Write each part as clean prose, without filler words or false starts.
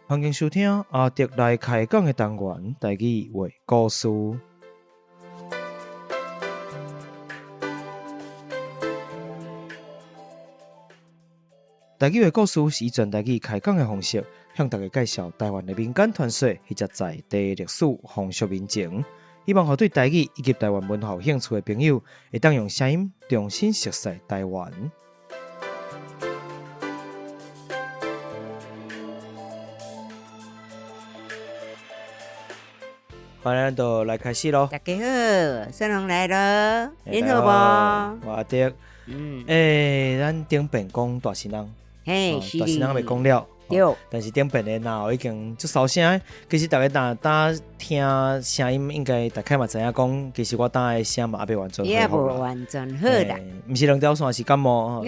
欢迎收听阿德来开讲的单元，台语话故事。台语话故事是以全台语开讲的方式，向大家介绍台湾的民间传说或者在地历史、风俗民情。希望对台语以及台湾文化有兴趣的朋友，会当用声音重新熟悉台湾。好，咱就来开始咯。大家好，小龙来了，你好我阿德。咱顶边讲大新人，是大新人未讲了。对，但是顶边的若已经足收声，其实大家打听声音，应该大概嘛知影讲，其实我打的声嘛还未完全恢复啦。无完全好啦，毋是两条线是感冒，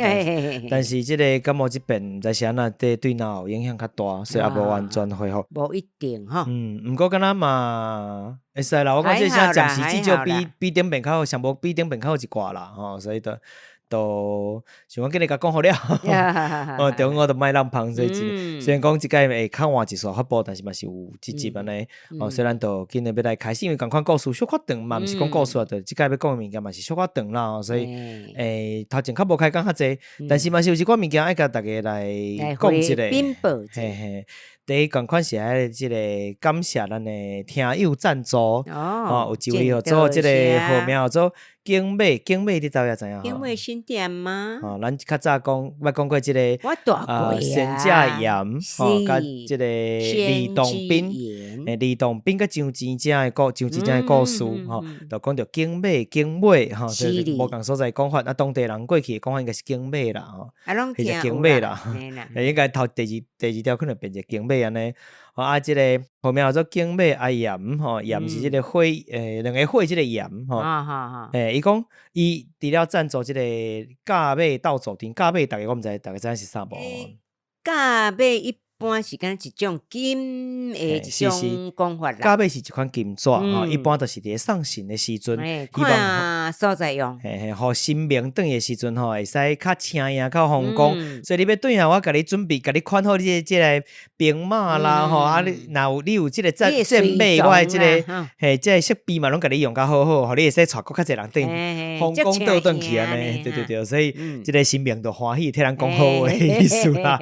但是即个感冒即边毋知是安那对脑影响较大，所以也无完全恢复。无一定吼。毋过敢若嘛会使啦，我讲即声暂时至少比顶边较好，上无比顶边较好一寡啦，所以都想讲今日甲讲好了，中午我都莫人芳所以虽然讲即届会较晚一撮发布，但是嘛是有一集安尼，所以咱都今日要来开始，因为共款故事小可长嘛，毋是讲故事啊，就即届要讲的物件嘛是小可长啦，所以头前较无开讲较济，但是嘛是有一寡物件爱甲大家来讲一个，第一共款是爱即个感谢咱的听友赞助，有一位号做即个号名号做景美，景美你知影？景美新店吗？咱较早讲过即个我大过仙家盐，甲即个李洞宾，李洞宾甲张之正的故事，就讲到景美，就是无共所在讲法，当地人过去讲法应该是景美啦，或者景美啦，应该头第二条可能变成景美安尼。即个后面叫做景美阿盐，盐是即个火，两个火即个盐，伊讲伊除了赞助即个甲尾斗助阵，甲尾大家我毋知大家知影是啥无？甲尾一般是敢一种金的一种讲法啦。甲尾是一款金纸，一般都是伫送神的时阵，看所在用，互神明转的时阵会使较请呀，较风光。所以你要转下，我甲你准备，甲你款好你即个兵马啦，你有即个战备，我的即个即个设备嘛，拢甲你用较好好，互你会使带较济人转，风光倒转去安尼，对，所以即个神明就欢喜，替人讲好话意思啦。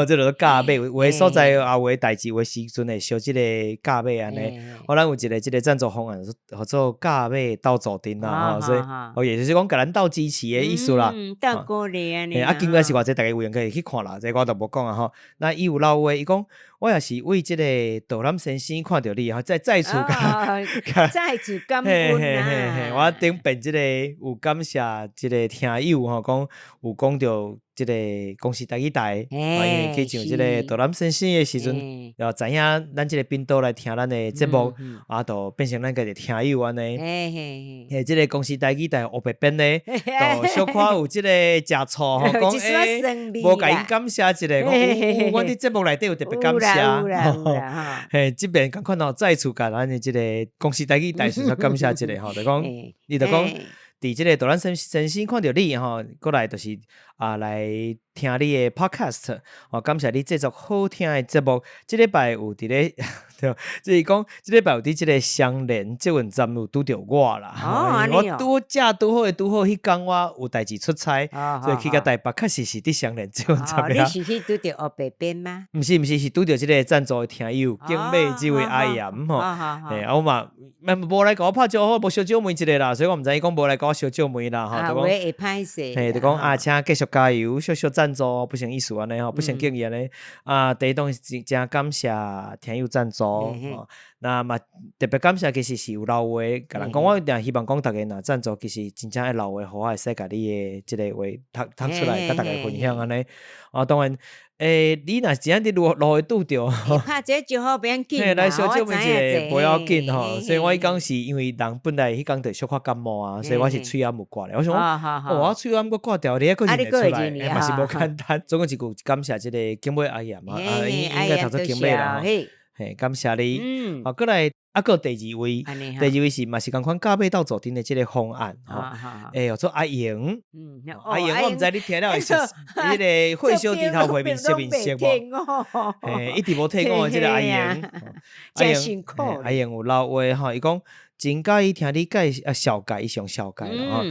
即落甲尾。有的所在也有的代志，有的时阵会烧即个甲尾安尼，咱有一个即个赞助方案，叫做甲尾斗助阵啦，所以也就是讲甲咱斗支持的意思啦。斗鼓励安尼。今个是偌济大家有闲可以去看啦，这我就无讲啊那伊有老话，伊讲我也是为即个导览先生看到你再次再次感恩我顶边即个有感谢即个听友讲有讲到即个公司台语台，因为去上即个导览先生的时阵，然后知影咱即个频道来听咱的节目，就变成咱家己听友安尼。即个公司台语台黑白边咧，就小可有即个食醋讲无甲因感谢一个，讲我伫节目内底有特别感谢，即边共款再次甲咱的即个公司台语台先感谢一个就讲你就讲。伫即个导览先生看到你过来就是来听你的 podcast，感谢你制作好听的节目。即礼拜有伫咧，就是讲即礼拜有伫即个双连捷运站有拄着我啦。我拄好迄天我有代志出差，所以去到台北，确实是伫双连捷运站。你是去拄着黑白边吗？毋是，是拄着即个赞助的听友景美即位阿姨我嘛无来甲我拍招呼，无小酒问一个啦，所以我毋知伊讲无来甲我小酒问啦，就讲会歹势，就讲请继续加油，小赞助，不成意思安尼不成敬意安尼第一档是真感谢听友赞助那嘛特别感谢，其实是有老话，甲人讲我一定希望讲大家若赞助，其实真正爱老话，互我会使甲你的即个话读出来，甲大家分享安尼当然。你若真正伫路会拄着，拍这就好，免紧。来小酒问一个，无要紧所以我迄天是因为人本来迄天就小可感冒所以我是喙暗有挂咧。我想我喙暗个挂掉，你还佫认得出来，嘛是无简单。总共一句感谢即个景美阿姨应该读做景美啦。感谢你。过来啊，个第二位，第二位是嘛是共款甲尾斗坐阵的即个方案吼，叫做阿莹，阿莹我毋知你听了会是迄个会修低头会面熟面熟无？一直无听讲的即个阿莹，真辛苦。阿莹有老话吼，伊讲真介意听你小解，伊上小解啦吼，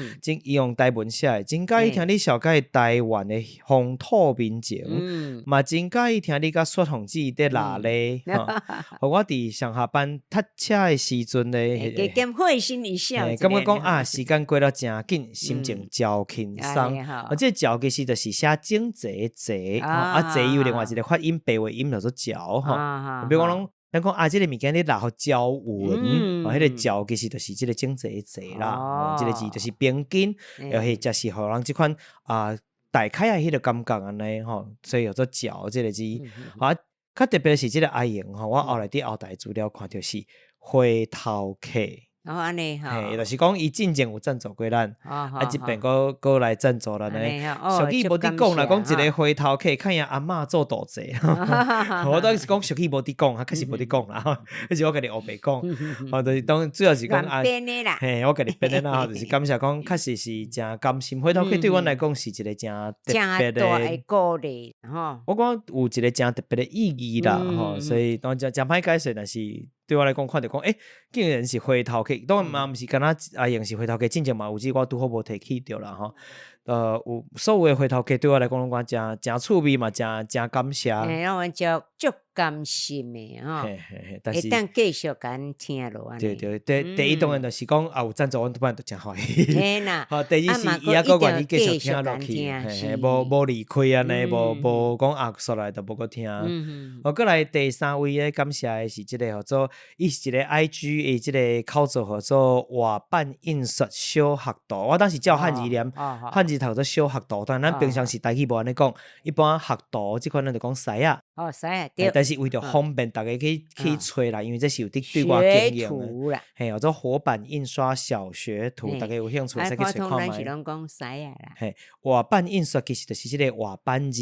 伊用台文写的，真介意听你小解台湾的风土民情，嘛真介意听你甲雪红子伫哪咧，互我伫上下班塞车的时阵咧，加减会心一笑，感觉讲啊，时间过得真紧，心情真轻松。这嚼其实就是写整齐齐，齐有另外一个发音白话音叫做嚼吼，比如讲咱讲啊，即个物件你拿互交文，迄个交其实就是即个整齐齐啦，即个字就是平均，又是就是互人即款大开啊迄个感觉安尼吼，所以叫做交即个字。较特别是即个阿莹吼，我后来伫后台资料看到是回头客。安尼吼，就是讲伊进前有赞助过咱，即边佫来赞助咱呢。俗语无伫讲啦，讲一个回头客看伊阿嬷做大济，我当是讲俗语无伫讲，确实无伫讲啦。迄是我家己后白讲，就是当主要是讲嘿，我家己编的啦，就是感谢讲，确实是真甘心。回头客对阮来讲是一个真特别的鼓励吼。我讲有一个真特别的意义啦，吼，所以当真歹解释，但是对我来讲看到讲，竟然是回头客。当然嘛，毋是敢若阿莹是回头客，真正嘛有只我拄好无提起着啦吼。有所有的回头客对我来讲，我真趣味嘛，真感谢。让我足甘心的吼，会当继续敢听落安尼。对，第一当然就是讲有赞助，阮拄摆就真欢喜。第二是伊还佫愿意继续听落去，无离开安尼，无讲煞来就无佫听。佫来第三位咧，感谢的是即个叫做，伊是一个 IG 的即个口座叫做活版印刷小学堂。我当时照汉字念，汉字读做小学堂，但咱平常时台语无安尼讲，一般学堂即款咱就讲师啊。师啊，对。但是为着方便大家去找啦，因为这是有对外经营的，嘿，叫做活版印刷小学图，大家有兴趣可以去找看卖。嘿，活版印刷其实就是这个活版字，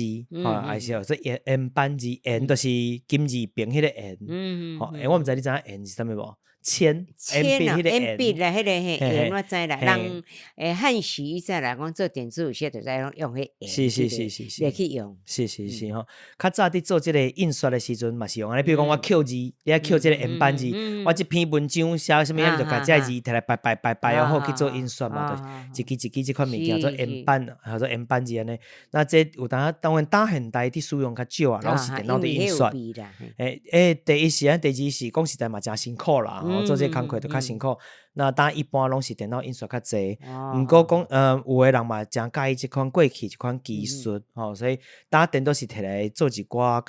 还是叫做N版字，N 就是金字边迄个 N，我毋知你知影 N 是啥物无？铅笔迄个 N 笔啦，迄个N 我知啦，人汉时伊知啦，讲做电子有些就在用迄 N，是来去用，是吼。较早伫做即个印刷的时阵嘛是用安尼，比如讲我刻字，你啊刻即个 N 版字，我一篇文章写啥物嘢就甲这字摕来排然后去做印刷嘛，就一支即款物件做 N 版，叫做 N 版字安尼。那这有当然大现代伫使用较少啊，拢是电脑伫印刷。第一是第二是讲实在嘛真辛苦啦。做这工课就较辛苦，那当然一般拢是电脑印刷较济，毋过讲有的人嘛真介意即款过去即款技术，所以当电脑是摕来做一寡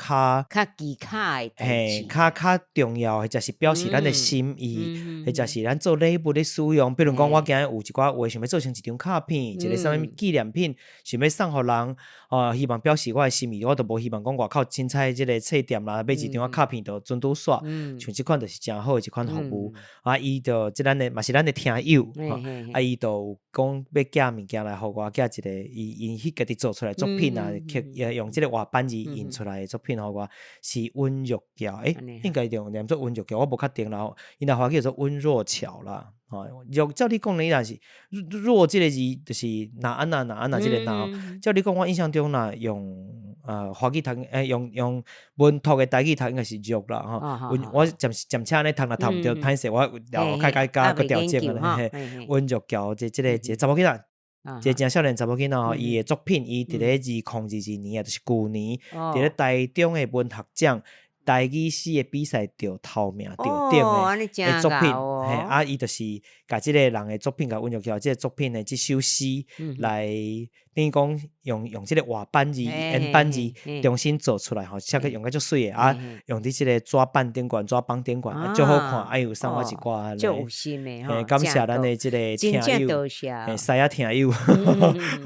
较技巧的嘿，较重要，或者是表示咱的心意，或者是咱做礼物的使用。比如讲，我今日有一寡话想要做成一张卡片，一个啥物纪念品，想要送互人，希望表示我的心意，我都无希望讲外口凊彩即个册店啦，买一张卡片就准拄煞，像即款就是真好的一款服务。伊就即咱的嘛是咱的听友，伊就讲要寄物件来互我，寄一个伊家己做出来作品啊，用即个活版字印出来的作品互我，是温玉桥，应该念做温玉桥，我无确定啦。因那华语叫做温若桥啦。照你讲的，若是若即个字就是哪安那即个哪。照你讲，我印象中若用华语读，用文读的台语读应该是弱啦吼。我暂时安尼读读毋着，歹势我改加个调整啊。温玉桥即个查某囡仔，一个真少年查某囡仔吼，伊的作品，伊伫咧2022年啊，就是旧年，伫咧台中的文学奖。台语诗的比赛得头名得顶的作品，伊就是甲即个人的作品，甲温玉桥即个作品的即首诗来，等于讲用即个活版字、N 版字重新做出来吼，写个用个足水的用伫即个纸板顶管、纸绑顶管，足好看，有送我一寡足有心的吼，感谢咱的即个听友，师啊听友，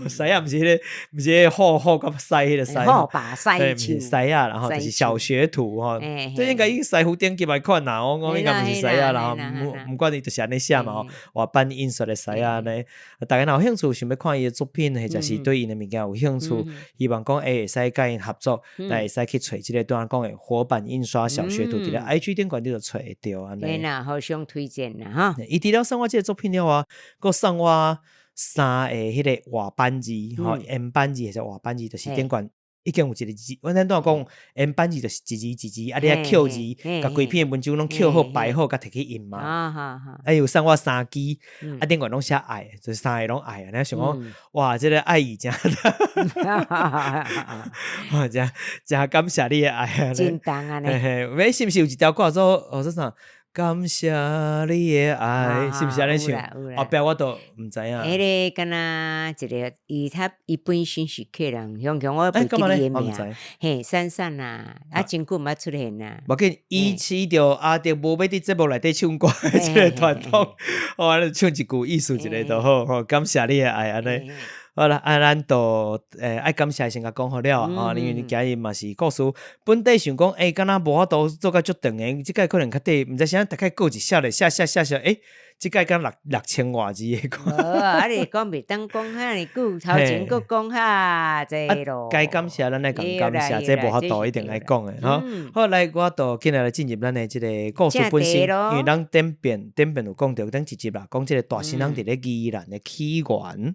师啊毋是迄个好甲师迄个师，好把师对，毋是师啊，然后就是小学徒吼。吼，这应该伊师傅顶级来款啦，我应该毋是师啊啦，毋管伊就是安尼写嘛吼，活版印刷的师啊呢，大家若有兴趣想要看伊的作品，或者是对因的物件有兴趣，希望讲会使甲因合作，会使去找即个拄仔讲的活版印刷小学徒，伫咧 IG 顶管你就找会到安尼。对啦，互相推荐啦哈。伊除了送我即个作品了啊，佮送我3个迄个活版字吼，M 版字或者活版字，就是顶管。已经有一个字，阮咱都讲 M 版字就是一字一字，啊，你啊扣字，甲规篇文章拢扣好摆好，甲摕去印嘛。啊，有送我3支，啊，顶管拢写爱，就是3个拢爱啊。你想讲，哇，这个爱意真，真感谢你的爱啊！真重啊呢。喂，是毋是有一条歌做这啥？感谢你的爱，是毋是安尼唱？后壁我都毋知影。迄个敢若一个伊本身是客人，向我袂记伊的名，嘿，珊珊啊，真久毋捌出现啦。无紧，伊试着着无要伫节目内底唱歌，即个传统，我唱一句意思一个就好，吼，感谢你的爱安尼。好啦，咱都爱感谢先甲讲好了啊，因为你今日嘛是故事，本地想讲敢若无法度做甲足长诶，即个可能较短，毋知啥大概过一写咧，写，即个敢6000外字诶。你讲袂当讲遐尼久，头前佫讲遐济咯。该感谢咱来讲感谢，这无法度一定来讲诶，吼。好，来我都今日来进入咱诶即个故事本身，因为咱顶边有讲到顶一集啦，讲即个大新人伫咧宜兰诶起源。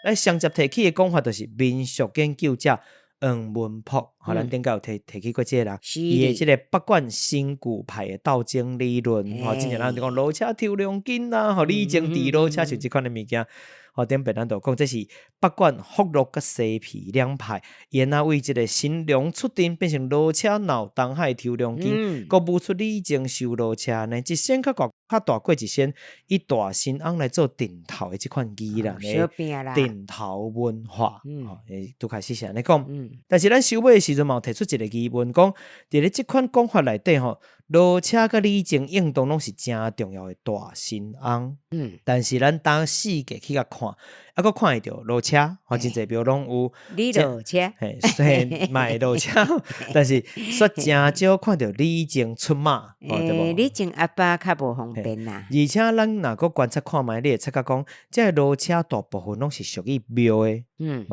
来上集提起的讲法，就是民俗研究者黄文朴，咱顶个有提起过这个人，伊的这个北管新古派的斗争理论，之前咱就讲罗车抽两斤啦，李靖治罗车就这款的物件。顶边咱就讲，这是北管福禄甲西皮两派，因为这个新娘出阵变成罗车闹东海抽两斤，佮舞出李靖收罗车呢，一仙较大过一仙，以大新翁来做顶头的这款宜兰的顶头文化，都开始是安尼讲。但是咱收尾的时阵嘛，提出一个疑问，讲伫咧这款讲法内底吼，罗车甲李靖应当拢是真重要的大新翁。但是咱当四界去甲看，佫看会着罗车，真侪庙拢有李罗车，卖罗车，但是说真少看到李靖出马，对无？李靖阿爸较无方便啦。而且咱若佫观察看卖，你会察觉讲，这罗车大部分拢是属于庙的，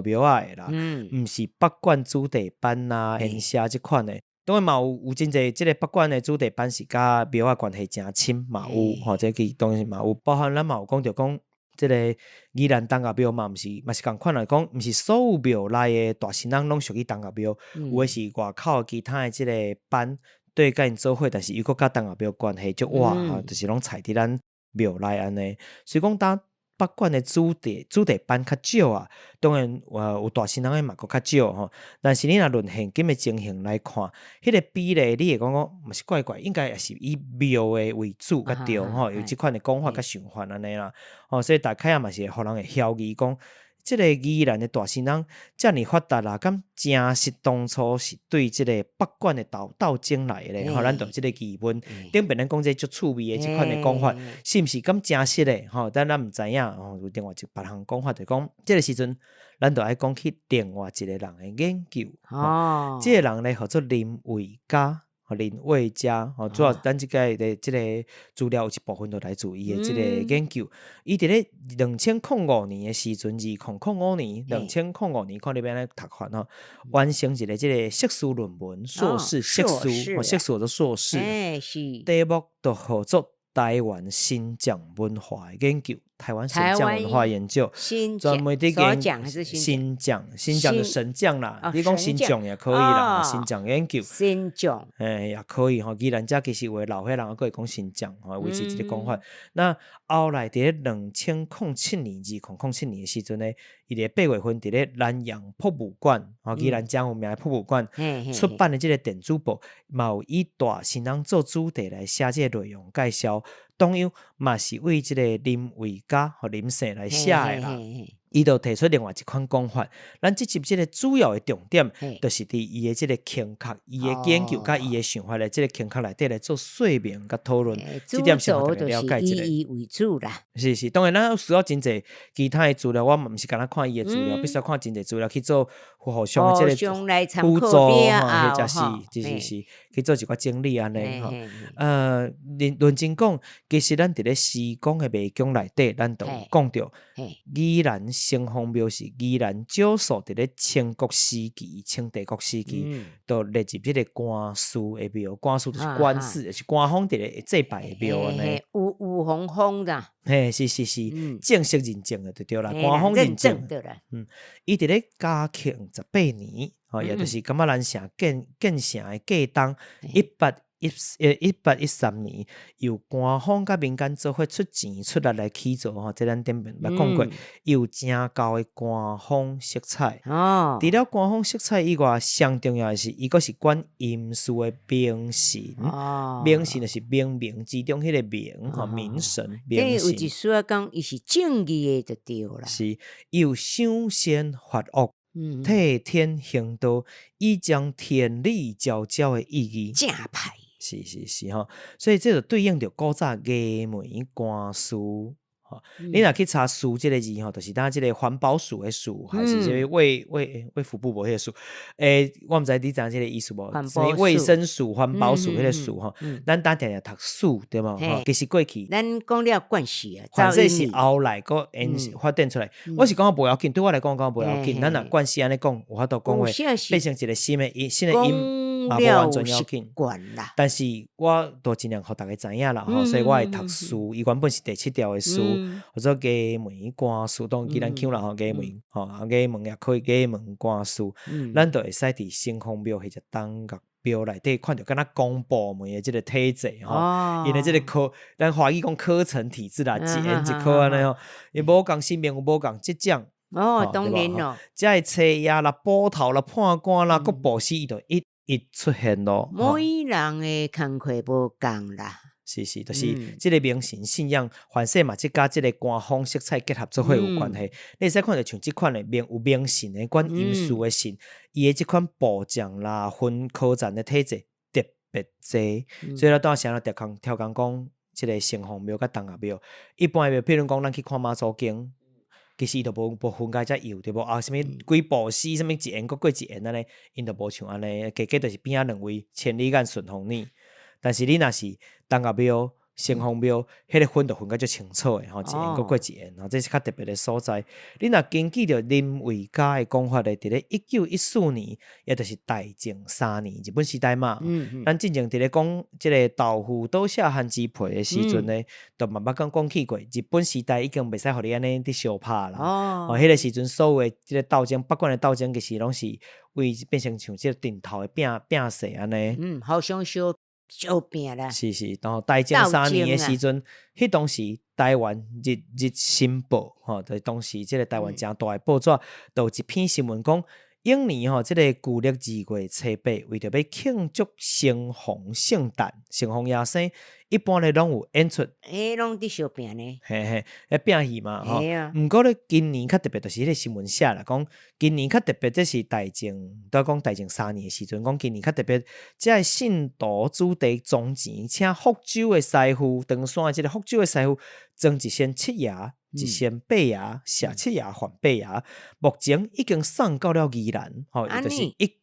庙仔的啦，毋是北管子弟班啊、烟社即款的。当然嘛有真侪即个北管的子弟班是甲庙仔关系真亲嘛有，这个当然嘛有，包含咱嘛有讲着讲，即个宜兰东岳庙嘛是共款来讲，毋是所有庙内的大神人拢属于东岳庙，有诶是外口其他的即个班对甲因做伙，但是伊佫甲东岳庙关系足哇，就是拢踩伫咱庙内安尼，所以讲当北管的子弟班较少啊，当然有大神人的嘛佫较少吼。但是你若论现今的情形来看，迄个比例你会讲嘛是怪怪，应该也是以庙的为主较对吼，有即款的讲法甲想法安尼啦。所以大概也嘛是互人会晓疑讲，即个宜兰的大神人遮尔发达啦，敢真是当初是对即个北管的斗争来咧？咱就即个疑问，顶边咱讲这足趣味的即款的讲法，是毋是敢真实咧？但咱毋知影，有另外一别项讲法就讲，即个时阵咱就爱讲起另外一个人的研究。即个人咧叫做林维嘉。林伟嘉，主要咱即个的即个资料有一部分都来自伊的即个研究。伊伫咧2005年的时阵，2005年看你边咧读法完成一个即个硕士论文，硕士的硕士，题目就叫做台湾新疆文化的研究。台湾新疆文化研究，专门的新疆的神将啦，你讲新疆也可以啦，新疆研究，新疆，也可以宜兰遮其实有老伙人佫会讲新疆，维持一个讲法。那后来伫咧2007年的时阵呢，伊伫8月份伫咧南洋博物馆，宜兰遮有名的博物馆出版的即个电子报，嘛有以大神人做主题来写即个内容介绍。同样嘛是为即个林维嘉和林姓来写的啦。伊就提出另外一款讲法，咱这集这个主要的重点，就是伫伊的这个倾刻，伊的研究甲伊的想法的这个倾刻内底来做说明甲讨论。这点先互大家了解一下。以为主啦。是，当然咱需要真侪其他的资料，我嘛毋是干那看伊的资料，必须要看真侪资料去做互相的这个辅助或者是去做一寡整理安尼吼。论真讲，其实咱伫咧西讲的迷宫内底，咱都讲到宜兰城隍庙是宜兰少数伫咧清国时期、清帝国时期，都列入即个官司的庙。官司就是官司，就是官方伫咧祭拜的庙安尼。有方方的。嘿，是，正式认证的就对啦，官方认证的啦。伊伫咧嘉庆18年，也就是感觉咱城建成的过当1813年，由官方甲民间做伙出钱出力来起造这咱顶面捌讲过，有正高的官方色彩。除了官方色彩以外，上重要的是，伊阁是管阴司的明神。明神就是冥冥之中迄个冥，冥神。有一说啊，讲伊是正义的就对啦。是，伊有赏善罚恶。替天行道，以将天理昭昭的意义。正派。是吼，所以这就对应着古早衙门官司。你若去查司这个字吼，就是当这个环保署的署，还是这个卫福部无迄个署？我毋知你知影这个意思无？什么卫生署、环保署迄个署吼，咱当定定读署对无？其实过去咱讲了关系啊，反正是后来个发展出来。我是讲无要紧，对我来讲无要紧。咱若关系安尼讲，有法度讲话，变成一个新的音。无完全要紧，但是我都尽量互大家知影啦吼，所以我会读书。伊原本是第7条的书，或者衙门官司，当既然腔啦吼，衙门吼，衙门也可以衙门官司，咱都会使伫城隍庙或者当角庙内底看到敢若公部门的即个体制吼，因为即个科，咱华语讲科层体制啦，一年一科安尼吼，伊无共新闻有无共即奖。当然咯，即个车押啦、捕头啦、判官啦、各部司伊就一出现咯，每人的工课无共啦，是，就是这个明神信仰，凡说嘛，即甲即个官方色彩结合做伙有关系。你会使看到像即款的有明神的管阴司的神，伊的即款部将啦、分科站的体制特别济，所以咱当时啊，调讲讲，即个城隍庙甲东岳庙，一般的庙，譬如讲咱去看妈祖经。其实伊就无分开遮有对无啊？什么几部诗，什么一言搁过一言安尼，因就无像安尼，加就是边仔两位千里眼顺风耳。但是你若是东岳庙、城隍庙，迄个分就分甲足清楚诶，吼，一言搁过一言，吼，这是较特别诶所在。你若根据着林维嘉诶讲法咧，伫咧1914年，也就是大正3年，日本时代嘛，咱之前伫咧讲即个豆腐倒下汉字皮诶时阵咧，都慢慢讲起过，日本时代已经袂使互你安尼伫相拍啦。迄个时阵所有诶即个斗争，北管诶斗争，其实拢是为变成像即个顶头诶摒势安尼。好相相拼啦，是，然后大正3年的时阵，迄当时台湾日新报吼，就当时即个台湾诚大的报纸，都有一篇新闻讲，永年吼，即个旧历2月初8，为着要庆祝城隍圣诞、城隍爷生，一般咧拢有演出，拢伫相拼呢，咧拼戏嘛吼。毋过咧，今年较特别，就是迄个新闻写啦，讲今年较特别，这是大正，都讲大正3年的时阵，讲今年较特别，即个信徒主题宗钱，请福州的师傅，长山即个福州的师傅，装一身七爷。一身八爷，写七爷还八爷，目前已经送到了宜兰，吼，就是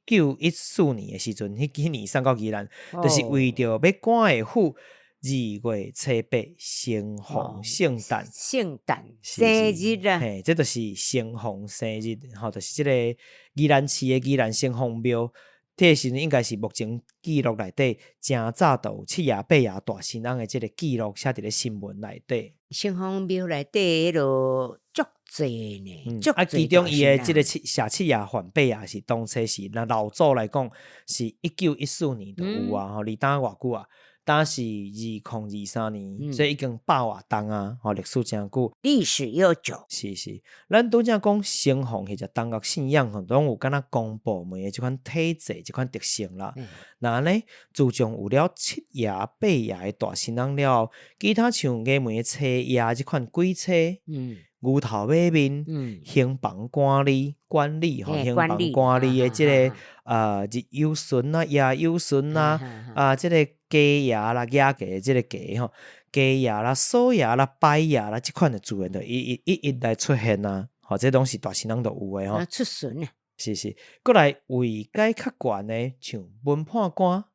1914年的时阵，迄年送到宜兰，就是为着要赶会府2月初8城隍圣诞生日啦，这就是城隍生日，吼，就是即个宜兰市的宜兰城隍庙。这个时阵应该是目前记录内底真早都有七爷八爷大神翁的这个记录写伫咧新闻内底。城隍庙内底迄落足济呢，其中伊的这个写七爷还八爷是当初是那老早来讲是1914年就有啊，离当偌久啊？当时2023年，所以已经100多档啊，历史真久，历史悠久。是，咱拄则讲城隍或者东岳信仰，拢有敢若公部门的这款体制、这款特性啦。那呢，自从有了七爷八爷的大神翁了，其他像衙门的车爷这款鬼车，牛头马面，行房管理行房管理的即个日有孙啊、夜有孙啊，即个鸡鸭啦、鸭鸡即个鸡吼，鸡鸭啦、鼠鸭啦、白鸭啦，即款的字眼就一来出现啊，吼，这拢是大神人都有诶吼。出孙啊，是，过来位阶较悬诶，像文判官、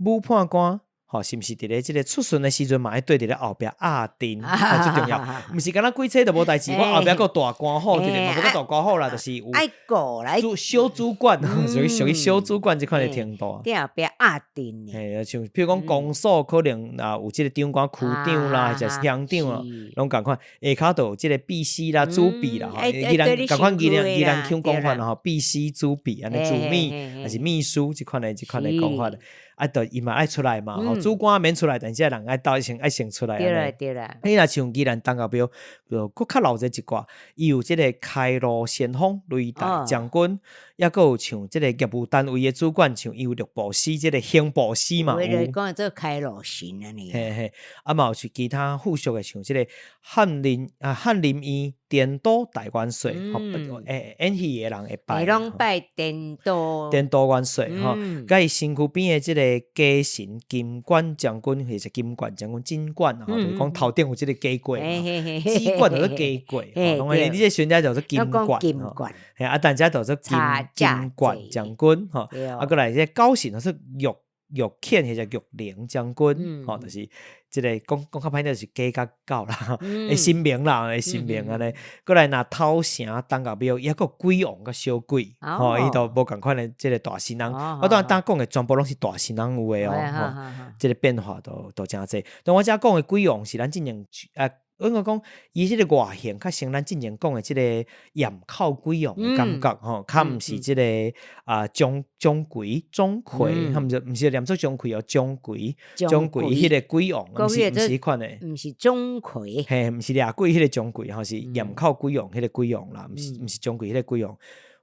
武判官。吼，是毋是伫咧即个出巡诶时阵嘛，爱对伫咧后壁压阵，最重要。毋是敢若几车都无代志，我后壁佫大官好，即个嘛无佫大官好啦，就是有爱顾来小主管，属于小主管即款诶程度。伫后壁压阵嘿，像譬如讲公所可能有即个长官、区长啦，或者是乡长啊，拢共款。下骹都有即个秘书啦、主秘啦，宜兰共款宜兰腔讲法啦吼，秘书、主秘安尼主秘还是秘书即款诶讲法。就伊嘛爱出来嘛，吼，主管免出来，但是人爱斗先出来。对啦。你若像宜兰东后标，佫较老者一寡，伊有即个开路先锋雷达将军，抑佫有像即个业务单位的主管，像伊有绿部司即个刑部司嘛。有讲做开路神安尼。嘿，嘛有是其他附属的，像即个翰林院颠倒大元帅，演戏的人会拜。拢拜颠倒元帅吼，甲伊身躯边的即个家臣金冠将军，或者金冠将军、金冠吼，就是讲头顶有即个鸡冠，鸡冠就是鸡冠，拢诶，你这选择叫做金冠，嘿，但遮叫做金冠将军吼，过来这高神就是玉倩或者玉玲将军，吼，就是即个讲较歹就是鸡甲狗啦，会新名啦，会新名安尼。过来若头城东后庙，抑佫鬼王甲小鬼，吼，伊都无共款的即个大神人。我当然讲的全部拢是大神人有诶哦，即个变化都真济。但我遮讲的鬼王是咱之前我讲伊即个外形较像咱之前讲的即个鹽口鬼王的感觉吼，较毋是即个鍾馗，他毋是念作鍾馗哦，鍾馗迄個鬼王，毋是迄款的，毋是鍾馗，嘿，毋是掠鬼迄個鍾馗吼，是鹽口鬼王迄個鬼王啦，毋是鍾馗迄個鬼王。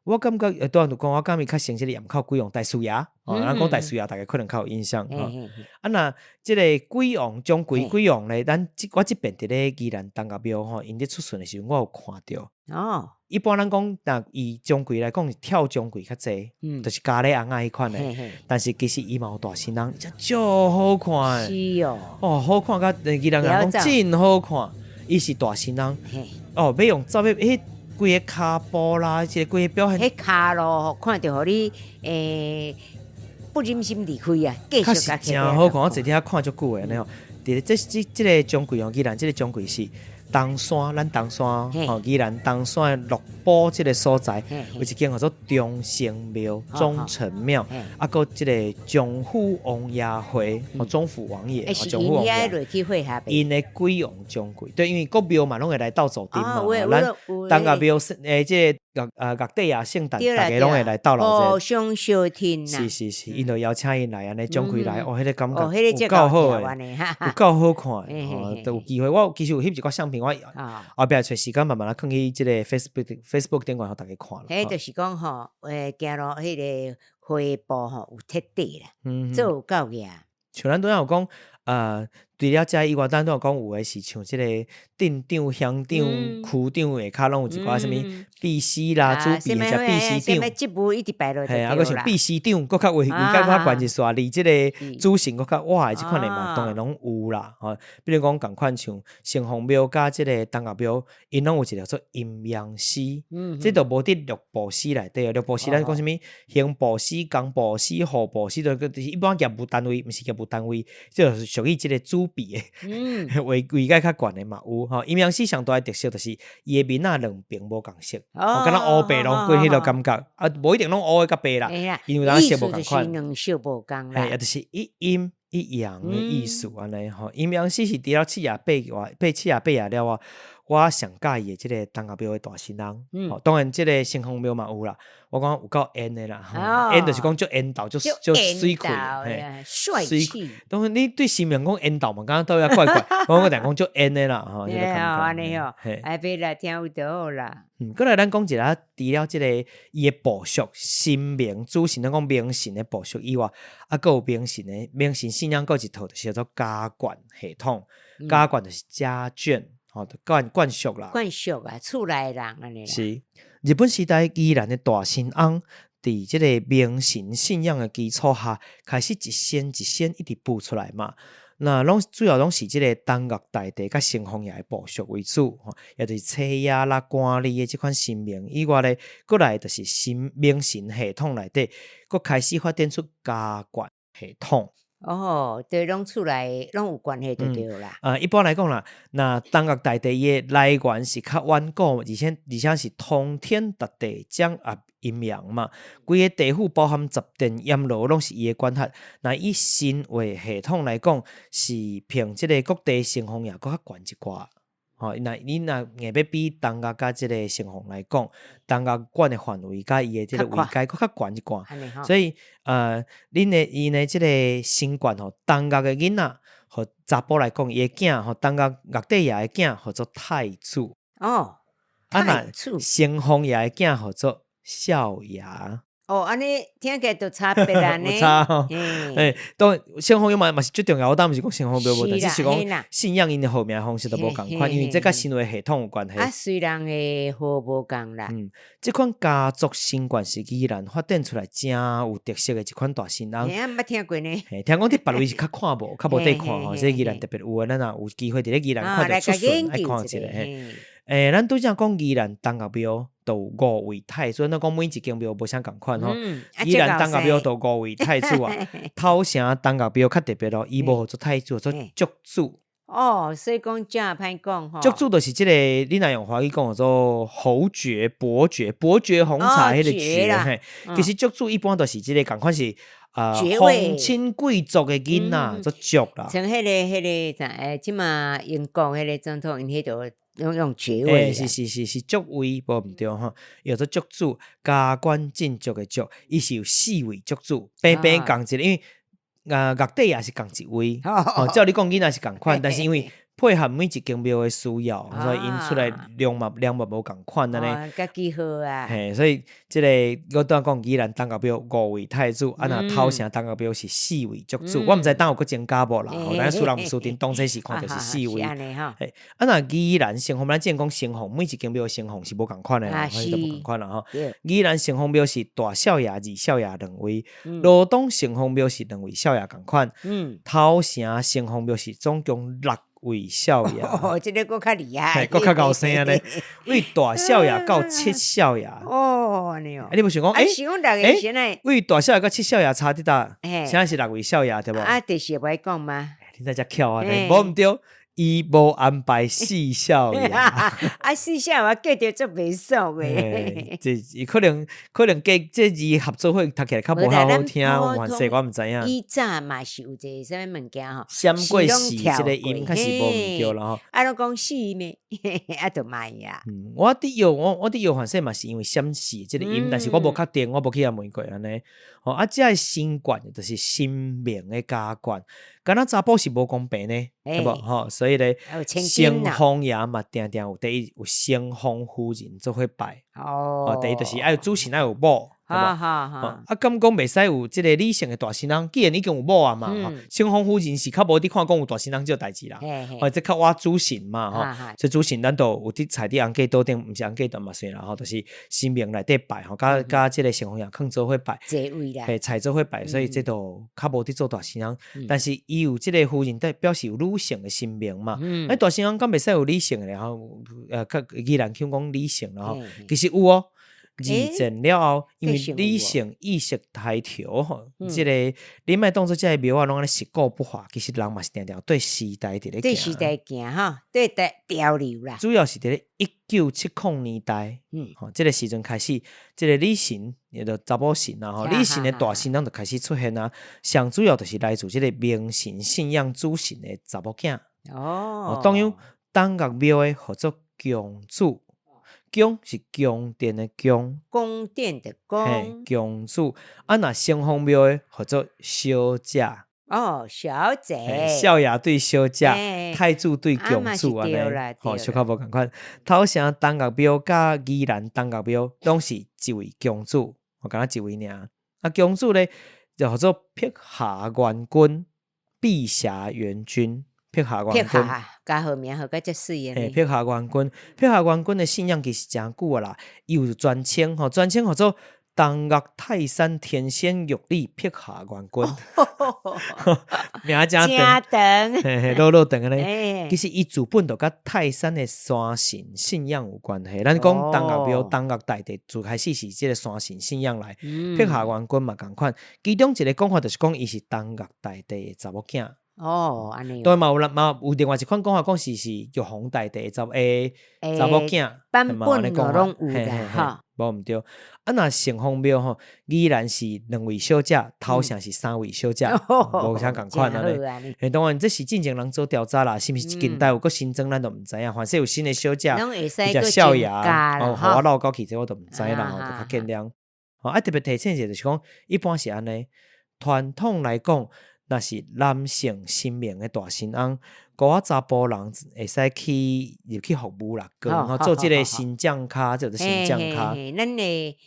我感覺當然講，我感覺較像即個鹽口鬼王大樹爺，咱講大樹爺，大家可能較有印象吼。若即個鬼王鍾馗鬼王咧，我即邊佇咧宜蘭東後廟吼，因咧出巡的時候，我有看到。一般咱講，若以鍾馗來講，是跳鍾馗較濟，就是咖喱紅仔迄款的。但是其實伊嘛有大神人，真好看。是哦，好看甲宜蘭人講真好看。伊是大神人，要用走迄。规个骹步啦，即个规个表现，迄骹咯，看着互你不忍心离开啊，继续甲真好看，我坐伫遐看足久诶，吼。伫即个钟馗哦，宜兰即个钟馗是东山，咱东山吼，宜兰东山的鹿埔即个所在，有一间叫做中城庙、忠诚庙，个即个中府王爷会，中府王爷，中府王爷，因的鬼王钟馗，对，因为各庙嘛拢会来斗走阵嘛，咱东个庙即个。各地啊，圣诞大家拢会来斗老者，相小天是，因就邀请因来安尼，钟馗来，迄个感觉有够好诶，有够好看诶，都有机会。我其实有翕一个相片，我后壁找时间慢慢来放去即个 Facebook 顶管，互大家看。迄就是讲吼，行路迄个会步吼有铁地啦，做有够个。像咱拄仔有讲，除了遮以外，咱都有讲有诶是像即个镇长、乡长、区长下骹拢有一寡什物秘书啦、主秘或者秘书长，职务一直摆落。嘿，个像秘书长，佫较位较悬一线，离即个主神佫较哇诶，即款诶嘛，当然拢有啦。吼，比如讲共款像城隍庙甲即个东后庙，因拢有一个做阴阳师，即都无伫六部司内底。六部司咱讲什物？刑部司、工部司、户部司，就是一般业務單位，毋是業務單位，即就是屬於即個主秘誒，位階較懸誒嘛有吼。陰陽師上大誒特色就是伊誒面仔兩邊無共色，敢若烏白攏過迄個感覺，無一定攏烏誒甲白啦，因為咱色無共款。兩色無共啦，也就是一陰一陽誒意思安尼吼。陰陽師是除了七夜八夜了啊。我上介意的即個東後廟的大神人，當然即個城隍廟嘛有啦。我講有夠煙的啦，煙就是講足煙道，足水氣，帥氣。當然你對新名講煙道嘛，剛剛都要怪怪。我講講足煙的啦，吼，迄個感覺。安尼吼，哎，別來聽有就好啦。過來咱講一下，除了即個伊的部屬神明主神，咱講明神的部屬以外，還有明神信仰，還有一套就是叫做家眷系統，家眷就是家眷。灌属啦。灌属啊，厝内人安尼啦。是日本时代宜兰的大神翁，伫即个明神信仰的基础下，开始一仙一仙一直步出来嘛。那主要拢是即个东岳大帝甲城隍爷的部属为主，也就是车爷啦、官吏的即款神明以外咧，过来就是明神系统内底，佫开始发展出家眷系统。哦，对，拢厝内拢有关系就对啦。一般来讲啦，那东岳大帝的来源是较远古，而且是通天达地掌握阴阳嘛。规个地府包含十殿阎罗，拢是伊的管辖。那以神话系统来讲，是凭即个各地城隍爷佫较悬一寡。那你若硬要比东岳甲即个城隍来讲，东岳管的范围甲伊的即个位阶佫较悬一寡，所以因的即个神权东岳的囡仔，和查甫来讲，伊的囝东岳岳帝爷的囝，叫做太子。太子。城隍爷的囝叫做少爷。安尼听起来就差别啦呢。有差吼。当城隍爷嘛是最重要，我当毋是讲城隍庙无，但是讲信仰因的号名方式都无共款，因为这甲神话系统有关系。虽然的号无共啦。这款家族神权是宜兰发展出来真有特色的一款大神翁。捌听过呢。听讲伫别位是较看无，较无得看吼，这宜兰特别有咱若有机会伫咧宜兰看到出巡，爱看一下。咱拄则讲宜兰东岳庙都有5位太子，咱讲每一间庙无啥共款吼。宜兰东岳庙都5位太子啊，头城东岳庙较特别咯，伊无做太子，做祝主。所以讲真歹讲吼。祝主就是即个，你若用华语讲做侯爵、伯爵红茶迄个爵嘿。其实祝主一般都是即个共款是皇亲贵族的囡仔做祝啦。像迄个即嘛英国迄个总统，因迄度用爵位。是爵位，无毋对吼，叫做祝主，加官进爵的爵，伊是有4位祝主，平平共一个，因为岳帝也是共一位。照你讲囡仔是共款，但是因为配合每一间庙的需要，所以因出来量嘛无共款安尼。甲几好啊。所以即个我当讲宜兰东岳庙5位太子，若头城东岳庙是4位祝主，我毋知东有佫增加无啦。但是私人私定当初是看就是4位。若宜兰城隍，咱之前讲城隍，每一间庙的城隍是无共款的啦，是无共款啦吼。宜兰城隍庙是大少爷、二少爷2位，罗东城隍庙是2位少爷共款，头城城隍庙是总共6位少爷。这个佫较厉害，佫较高声咧。为大少爷到7少爷。安尼哦。你无想讲为大少爷到7少爷差伫搭，现在是6位少爷对无？就是袂讲嘛。你在遮巧啊，无毋对。伊无安排4少爷。4少爷计着做袂爽诶。这可能这字合作会读起来较无好听，还是我毋知影。以早嘛是有一个啥物件吼，闪过4这个音，确实无毋对啦吼。拢讲4咩，就卖啊。我伫摇反说嘛是因为闪4这个音，但是我无确定，我无去问过安尼。这个神权就是神明的家眷，敢若查甫是无公平呢，对无？所以咧，城隍爷嘛定定有第一有城隍夫人做伙拜。第一就是爱有主神爱有某。敢讲袂使有即个理性的大神翁，既然已经有某啊嘛，城隍夫人是较无伫看讲有大神翁这代志啦，即较我主神嘛，所以主神咱都有伫菜伫红粿桌顶，毋是红粿段嘛算啦，就是神明内底拜，甲即个城隍爷囥做伙拜，菜做伙拜，所以这都较无伫做大神翁，但是伊有即个夫人，表示有女性的神明嘛，大神翁敢袂使有理性的吼，宜兰讲理性啦吼，其实有哦。二战了后，因为理性意识抬头吼，即个你莫当作即个庙啊，拢咧实故不化，其实人嘛是定定对时代伫咧行，对时代行哈，对潮流啦。主要是伫咧1970年代，即个时阵开始，即个李神也就查某神啦吼，李神的大神人就开始出现啊，上主要就是来自即个明神信仰主神的查某囝。当然东岳庙的号做供主。宫是宫殿的宫，宫殿的宫，公主。若城隍庙的叫做小姐。小姐。少爷对小姐，太子对公主安尼。小可无共款。头城东岳庙甲宜兰东岳庙拢是一位公主，敢若一位尔。公主咧就叫做碧霞元君，碧霞元君。碧霞元君，加好名好，甲遮水诶。碧霞元君，碧霞元君的信仰其实真久啊啦，伊有专称专称叫做东岳泰山天仙玉女碧霞元君，名真长，老长咧。其实伊自本就甲泰山的山神信仰有关系。咱讲东岳庙、东岳大帝自开始是即个山神信仰来，碧霞元君嘛共款。其中一个讲法就是讲伊是东岳大帝的查某囝。安尼。对嘛有另外一款讲法讲是玉皇大帝查某囝，版本拢有啦哈。无毋对，若城隍庙依然是2位小姐，头城是3位小姐，无啥共款咧。当然这是进前人做调查啦，是毋是近代有个新增咱都毋知影，凡是有新的小姐，比较少爷，互我闹到去这我都毋知啦，就较见谅。特别提醒一下就是讲，一般是安尼，传统来讲，若是男性神明的大神翁。我查甫人会使入去服务啦，做即个新将卡，做新将卡。咱的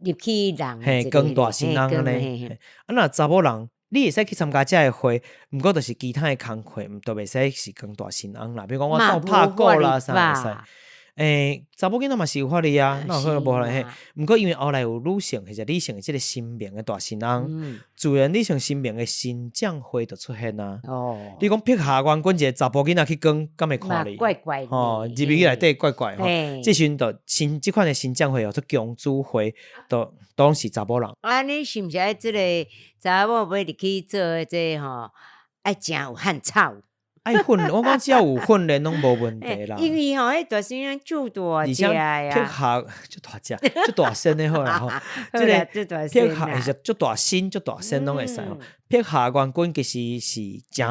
入去人，更大神翁安尼。若查某人，你会使去参加遮个会，毋过就是其他的工课，都袂使是更大神翁啦。比如讲我到拍鼓啦，啥会使。查某囡仔嘛是有法律啊，那有可能无法律。毋过因为后来有女性或者女性的即个神明的大神翁，自然女性神明的新将会就出现啊。你讲碧霞元君一个查甫囡仔去讲，敢会看你？怪怪的。入去内底怪怪。即阵就即款的新将会做公主会，都拢是查某人。你是毋是爱即个查某要入去做这爱真有汉草？爱训练，我讲只要有训练拢无问题啦。因为迄大声音就大只呀，碧霞就大只，就大声的好啦。即个碧霞是就大声，就大声拢会使。碧霞元君其实是真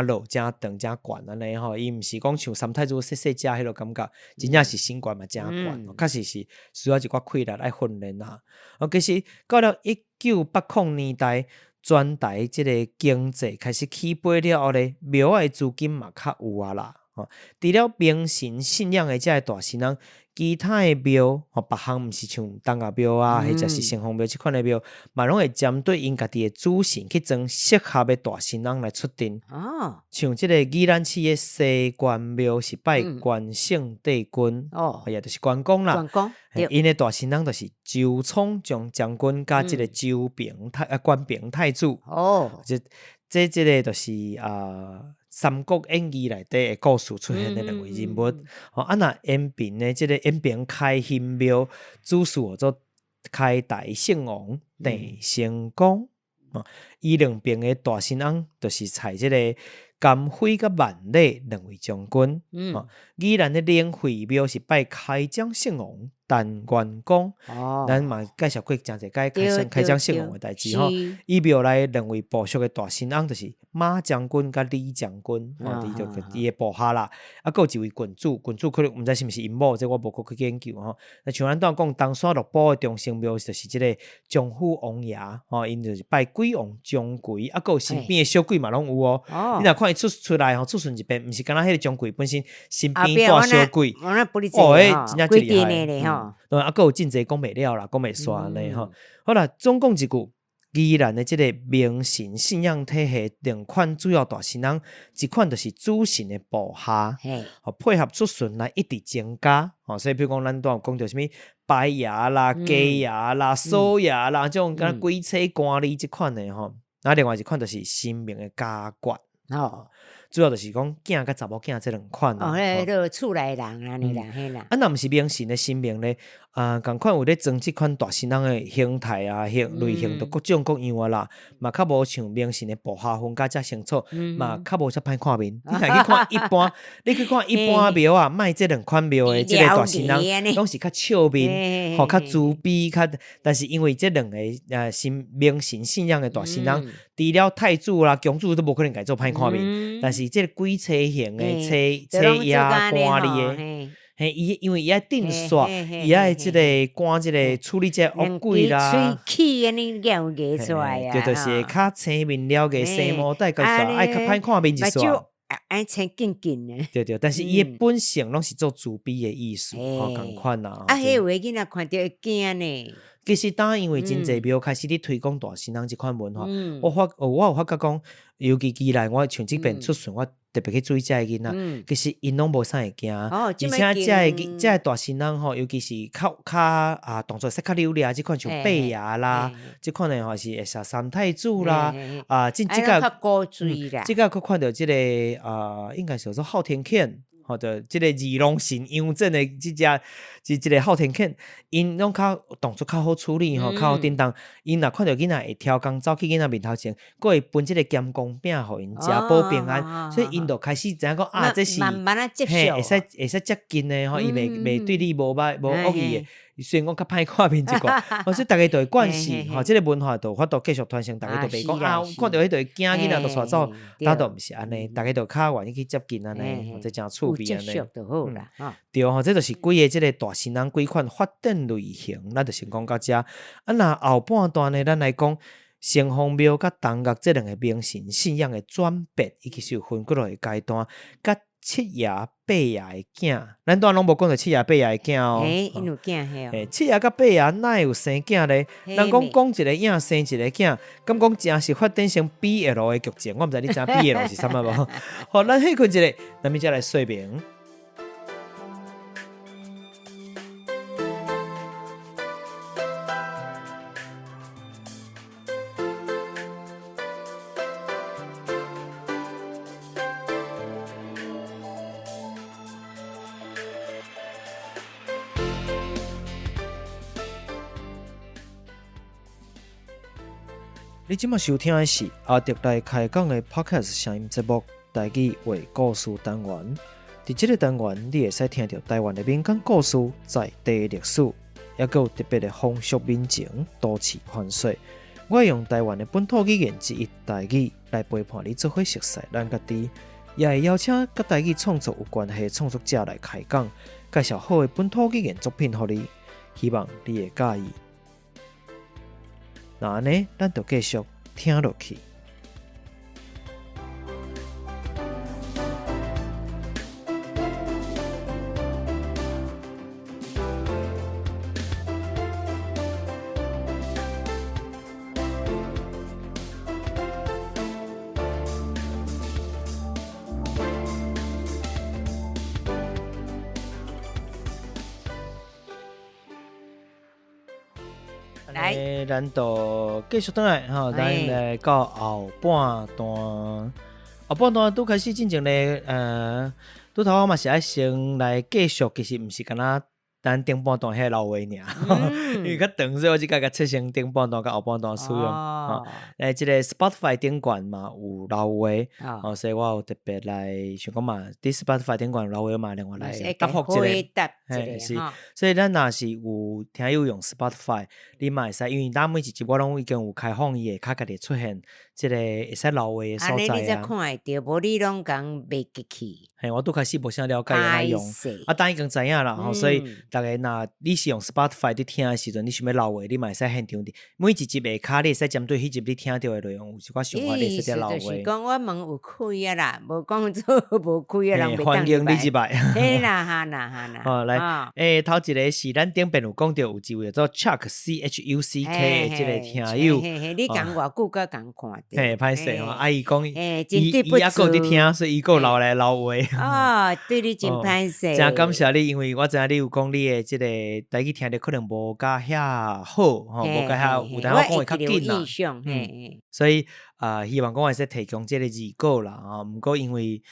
老、真长、真悬安尼伊毋是讲像三太子细只迄落感觉，真正是身悬嘛真悬，确实是需要一寡气力来训练啊。其实到了1980年代。全台即个经济开始起飞了后咧，庙的资金嘛较有啊啦。除了明神信仰的遮个大神翁，其他的庙别项毋是像东岳庙啊，或者是城隍庙即款的庙，嘛拢会针对因家己的主神去装适合的大神翁来出阵。像即个宜兰市的西关庙是拜关圣帝君，也就是关公啦。因的大神翁就是周冲将将军加即个关平太子。这个就是三国演义内底的故事出现的2位人物。若延平的即个延平开兴庙主事做开大圣王郑成功。伊2边的大神翁就是采即个甘辉甲万历2位将军。宜兰的灵会庙是拜开漳圣王陈元公。咱嘛介绍过真侪开漳圣王的代志伊庙内2位部属的大神翁就是马将军甲李将军，伊的部下啦。还有一位郡主可能毋知是毋是因某，这我无去研究像咱当讲东山六堡的中圣庙就是即个将府王爷因就是拜鬼王姜桂，还有身边的小鬼嘛拢有你若看伊出来出顺一遍，毋是敢若迄个姜桂本身身边带小鬼，真正厉害咧还有真侪讲袂了啦，讲袂煞安尼好啦，总讲一句。宜兰的即个明神信仰体系2款主要大神翁，一款就是主神的部下，配合出巡来一直增加。所以比如讲，咱都有讲到什么白爷啦、鸡爷啦、嫂爷啦，这种敢鬼车官吏这款的另外一款就是神明的家眷。主要就是讲囝甲查某囝这2款。迄厝内人安尼啦，嘿啦。若毋是明神的神明咧，共款有咧装即款大神翁的形态类型都各种各样啦，嘛较无像明神的部下分甲遮清楚，嘛较无遮歹看面。你去看一般，你去看一般庙卖这2款庙的即个大神翁，拢是较笑面，较慈悲，但是因为这2个明神信仰的大神翁，除了太子啦、公主都无可能改做歹看面，但是这个鬼车型的车爷官吏的，因为伊爱定煞，伊爱即个官即个处理这恶鬼啦，气安尼了解出来对，就是较青面了解生毛带个煞，爱较歹看面一煞。爱青紧紧的，对，但是伊的本性拢是做慈悲的意思，共款啦。迄有的囡仔看到会惊呢。其实当因为真侪庙开始咧推广大神人即款文化，嗯我有发觉讲，尤其既然我像即边出巡，我特别去注意遮个囡仔，其实因拢无啥会惊，而且遮个大神人吼，尤其是较动作说较溜咧，即款像八爷啦，即款诶吼是会杀三太子啦，即个即个佫看到即个应该是叫做昊天犬。或者即个二龙神杨震的即个昊天犬，因拢较动作较好处理吼，较好叮当。因若看到囡仔会挑工走去囡仔面头前，佫会分即个咸公饼互因食保平安，所以因就开始知影讲这是慢慢啊接受，会使接近的吼，伊袂对你无歹无恶意的。虽然讲较歹看面一寡，所以大家就会惯势吼，即个文化就法度继续传承，大家就袂讲看到迄就会惊囡仔就带走，但都毋是安尼，大家就较愿意去接近安尼，或者真趣味安尼。对吼，这就是规个即个大神人几款发展类型，咱就先讲到遮。若后半段呢，咱来讲城隍庙甲东岳这两个名神信仰的转变，伊其实有分几落个阶段，甲七爷八爷的囝，咱当然拢无讲到七爷八爷的囝哦。因有囝嘿哦。七爷甲八爷哪会有生囝咧？人讲一个囝生一个囝，敢讲真是发展成 BL 的剧情？我毋知你知 BL 是啥物无？好，咱休困一下，咱们再来说明。你即马收听的是阿迪来开讲的 Podcast 声音节目《台语话故事单元》。伫这个单元，你会使听到台湾的民间故事、在地历史，也有特别的风俗民情、都市传说。我会用台湾的本土语言之一台语来陪伴你做伙熟悉咱家己，也会邀请甲台语创作有关系的创作者来开讲，介绍好的本土语言作品给你，希望你会介意。那安尼，咱就继续听落去。来，咱就继续倒来吼，咱来到后半段。后半段拄开始进前咧，拄头我嘛是爱先来继续，其实毋是干那咱顶半段迄老话尔，因为较长，所以我即个切成顶半段甲后半段使用。即个 Spotify 顶管嘛有老话，所以我有特别来想讲嘛，伫 Spotify 顶管有老话嘛，另外来答复一个。是，所以咱若是有听友用 Spotify， 你嘛会使，因为咱每一集我拢已经有开放伊会较家己出现，即个会使老话的所在啊。安尼你才看会到，无你拢讲袂记起。我拄开始无啥了解安怎用，但已经知影啦，所以大家若你是用 Spotify 伫听的时阵，你想要老话，你嘛会使现场伫每一集下骹，你会使针对迄集你听到的内容，有一寡想法，你会使老话。就是讲我门有开啊啦，无讲做无开啊，人袂欢迎你入来。嘿啦哈啦。好来，头一个是咱顶边有讲到有一位叫做 Chuck CHUCK 的即个听友，你讲偌久才讲看到，歹势吼，伊讲伊还佫伫听，所以伊佫留来老话。对你真歹势，真感谢你，因为我知影你有讲你的即个台语听得可能无甲遐好，无甲遐有淡薄讲会较紧啦。所以希望讲会使提供即个字稿啦，毋过因为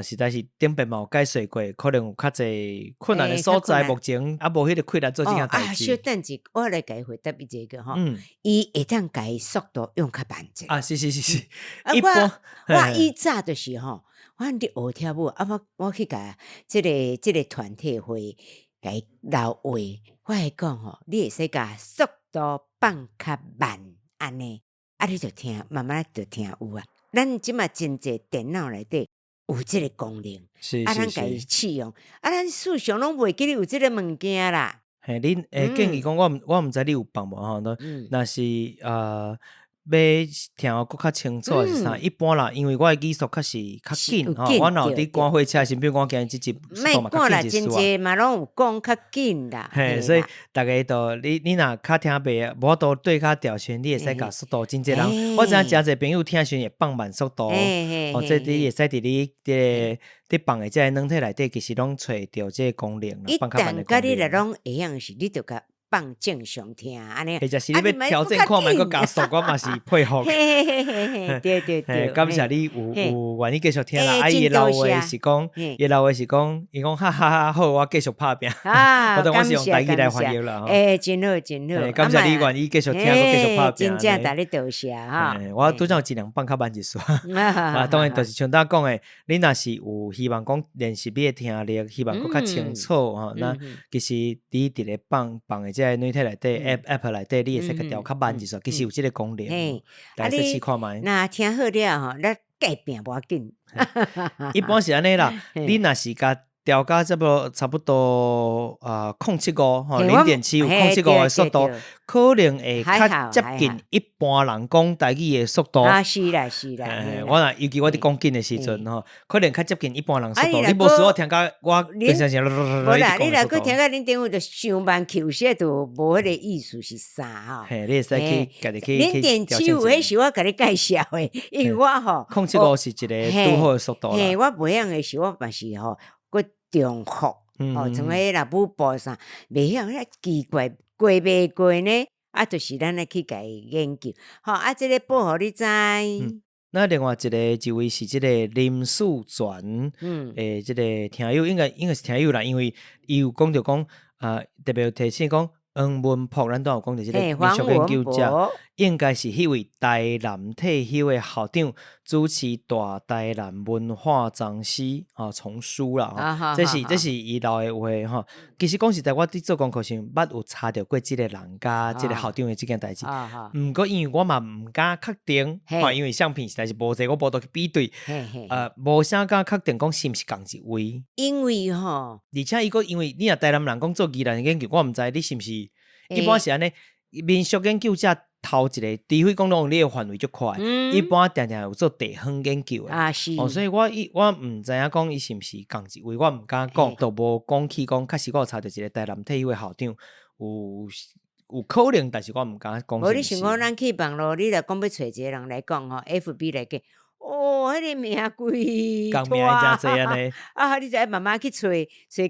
实在是顶边嘛有解说过，可能有较侪困难的所在，目前也无迄个困难做即件代志。小等一，我来甲伊回答一个吼，伊会当甲伊速度用较慢者。是。一般我以早就是吼，我伫学跳舞，我去甲即个团体会甲伊留话，我会讲吼，你会使甲速度放较慢安尼，你就听，慢慢就听有啊。咱即马真侪电脑内底有即个功能，咱家己试用，咱事实上拢袂记你有即个物件啦。你建议讲我毋知你有放无吼？若是听搁较清楚是啥？一般啦，因为我的语速较是较紧吼，我若有伫赶火车，先比如讲今日即速度嘛较紧一丝真济嘛拢有讲较紧啦。嘿，所以大家都你若较听袂，无都对较调旋，你会使甲速度真济人。我知影诚济朋友听旋会放慢速度，或者你会使伫你伫放的即个软体内底，其实拢找着即个功能啦，放较慢的功能。你若拢会样是，你就甲放正常听安尼。或者是你要调整看卖，搁加速，我嘛是配合。对，感谢你有愿意继续听啦。伊的老话是讲，伊讲哈哈哈好，我继续拍拼。我当我是用台语来翻译啦。真好。感谢你愿意继续听，我继续拍拼。真正大你多谢哈。我拄则尽量放较慢一丝。当然就是像咱讲的，你若是有希望讲练习你的听力，希望搁较清楚吼。那其实你伫咧放的即个软体内底 app 内底，你会使甲调较慢一丝，其实有即个功能。大家试看觅。那听好了吼，咱改变无要紧。一般是安尼啦，你若是甲调到差不多0.75吼0.75有0.75的速度，可能会较接近一般人讲台语的速度。是啦。我若尤其我伫讲紧的时阵吼，可能较接近一般人速度。你无使我听到我平常时无啦，你若佫听到恁顶有着上班口舌，就无迄个意思是啥吼？嘿，你会使去家己去0.75迄是我甲你介绍的，因为我吼0.75是一个拄好的速度啦。我袂晓的是我嘛是吼。中学像迄若舞步啥，袂晓遐奇怪，过袂过呢？就是咱来去甲伊研究，即个报互你知。那另外一位是即个林树全，即个听友应该是听友啦，因为伊有讲着讲特别有提醒讲。黄文博，咱都有讲着即个美术研究者，应该是迄位台南退休的校长，主持大台南文化藏诗丛书啦。这是伊老的话吼。其实讲实在，我伫做功课时，捌有查着过即个人家即个校长的即件代志。毋过因为我嘛毋敢确定，因为相片实在是无济，我无倒去比对。无啥敢确定讲是毋是共一位。因为吼，而且伊个因为你若台南人讲做宜兰研究，我毋知你是毋是。一般是安尼，民俗研究者头一个，除非讲拢你的范围足快，一般定定有做地方研究的。是。所以我毋知影讲伊是毋是共一位，我毋敢讲，都无讲起讲，确实我有查到一个台南退休的校长，有可能，但是我毋敢讲。无你想讲，咱去网络，你若讲要找一个人来讲吼 ，FB 来讲。迄个名贵，讲名真济安尼。你再慢慢去找，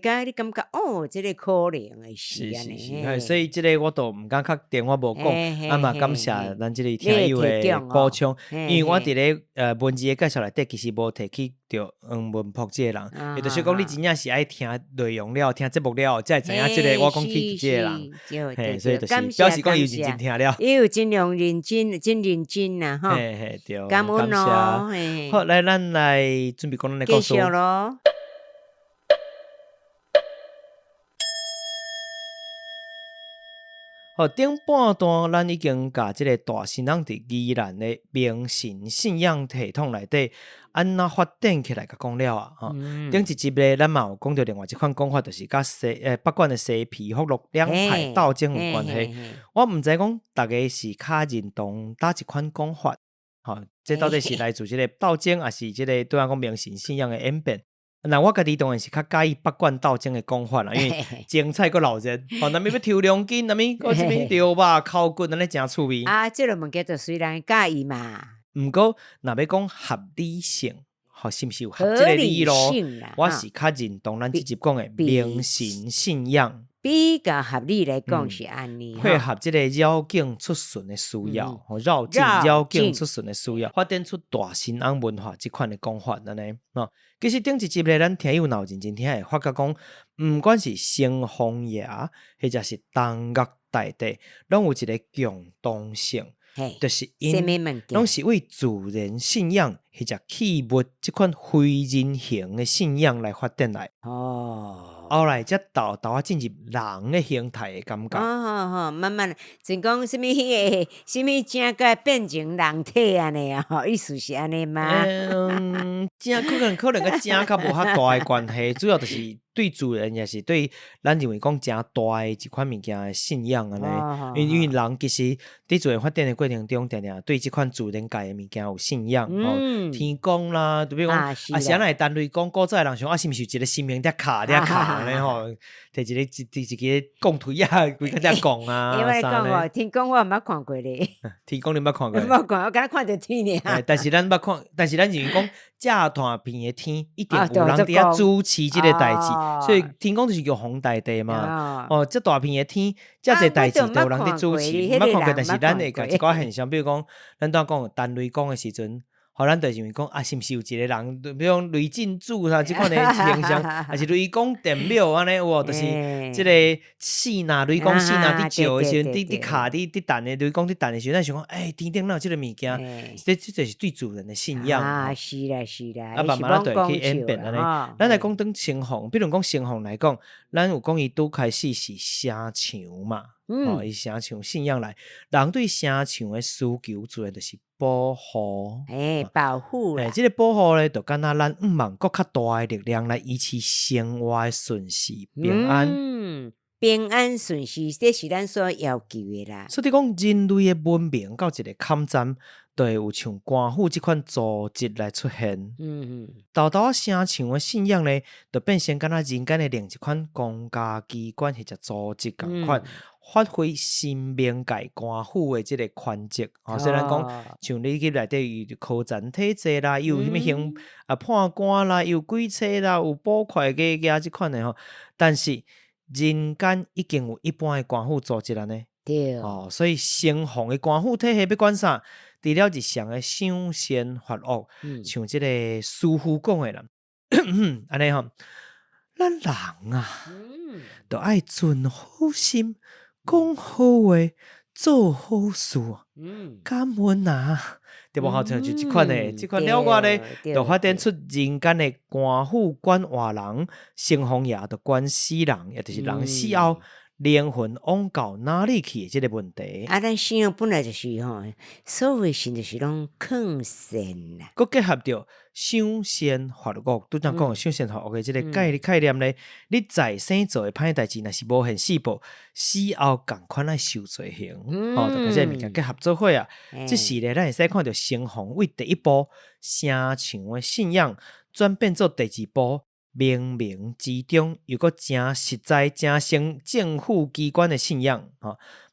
甲你感觉这个可能的是安尼。所以这个我都毋敢确定，我无讲。嘛感谢咱这个听友的补充，因为我伫咧文字的介绍内底，其实无提起着黄文博这个人，也就是讲你真正是爱听内容了，听节目了，才会知影这个我讲起这个人。所以就是表示讲伊有认真听了，伊有尽量认真啦，吼。对，感恩咯。好，来，咱来准备讲咱的故事咯。好，顶半段咱已经甲即个大新人伫宜兰的明神信仰系统内底安怎发展起来，甲讲了啊。顶一集咧，咱嘛有讲到另外一款讲法，就是甲北管的西皮福禄两派斗争有关系。我毋知讲大家是较认同哪一款讲法。这到底是来自即个斗争，还是即个对咱讲明神信仰的演变？那我家己当然是较介意北管斗争的讲法啦，因为精彩个老人，那边要抽两斤，那边搁这边丢肉、烤骨，安尼真趣味。这个物件就虽然介意嘛，毋过若要讲合理性，是毋是有合这个理咯？我是较认同咱即集讲的明神信仰。比较合理来讲是安尼，配合即个绕境出巡的需要，绕境出巡的需要，发展出大新安文化即款的讲法安尼。其实顶一集咧，咱听友闹认真听会发觉讲，毋管是城隍爷，或者是东岳大帝，拢有一个共同性。就是因拢是为自然信仰或者器物即款非人形的信仰来发展来。后来才到进入人的形态的感觉。慢慢，像讲什么迄个什么正个变成人体安尼啊？意思是安尼吗？正可能个正较无遐大的关系，主要就是对主人也是对咱认为讲诚大的一款物件的信仰安尼，因为人其实伫自然发展的过程中，定定对即款自然界的物件有信仰天公啦，就比如讲是安那会单类讲古早的人想是毋是有一个神明在卡安尼吼，摕一个贡腿啊，规个在讲啊，因为讲哦，天公我毋捌看过咧，天公你捌看过？捌看，我敢若看着天尔。但是咱捌看，但是咱认为讲正大片的天，一定有人伫遐主持即个代志，所以天公就是玉皇大帝嘛。这大片的天，遮侪代志都有人伫主持，毋捌看过，但是咱会甲一寡现象，比如讲，咱当讲单雷公的时阵。互咱就认为讲是毋是有一个人，比如讲雷震子啦，即款的形象，还是雷公电庙安尼有无？就是即个死呐，雷公死呐，伫叫的时阵，伫卡伫等的雷公伫等的时阵，咱想讲，天顶哪有即个物件？这就是对主人的信仰。是啦是啦，慢慢就会去演变安尼。咱来讲当城隍，比如讲城隍来讲，咱有讲伊拄开始是城墙嘛，伊城墙信仰来，人对城墙的需求自然就是保护，保护啦。这个保护咧，就敢若咱毋望搁较大的力量来维持生活的顺序平安。平安顺序，这是咱所要求的啦。所以讲，人类的文明到一个坎站，就会有像官府这款组织来出现。豆豆城墙的信仰咧，就变成敢若人间的另一款公家机关或者组织共款。发挥新明界官府的即个权责，虽然讲像你去内底有科展体制啦，有啥物刑判官啦，有鬼车啦，有捕快家即款的吼，但是人间已经有一般的官府组织了呢。对，所以城隍的官府体系要管啥？除了日常的赏善罚恶，像即个师傅讲的啦，安尼吼，咱人啊，都爱存好心。讲好话，做好事，感恩啊！对无？好像就即款的，即款了外咧，就发展出人间的官府管活人，城隍爷就管死人，也就是人死后灵魂往到哪里去的即个问题。咱信仰本来就是吼，所有的神就是拢劝善啦，佮结合着赏善罚恶，拄则讲赏善罚恶的即个概念咧，你在生做的歹代志，若是无限四报，死后共款来受罪刑，就甲即个物件结合做伙啊。即时咧，咱会使看到城隍为第一步城墙的信仰，转变做第二步。冥冥之中，又个真实在、真成政府机关的信仰，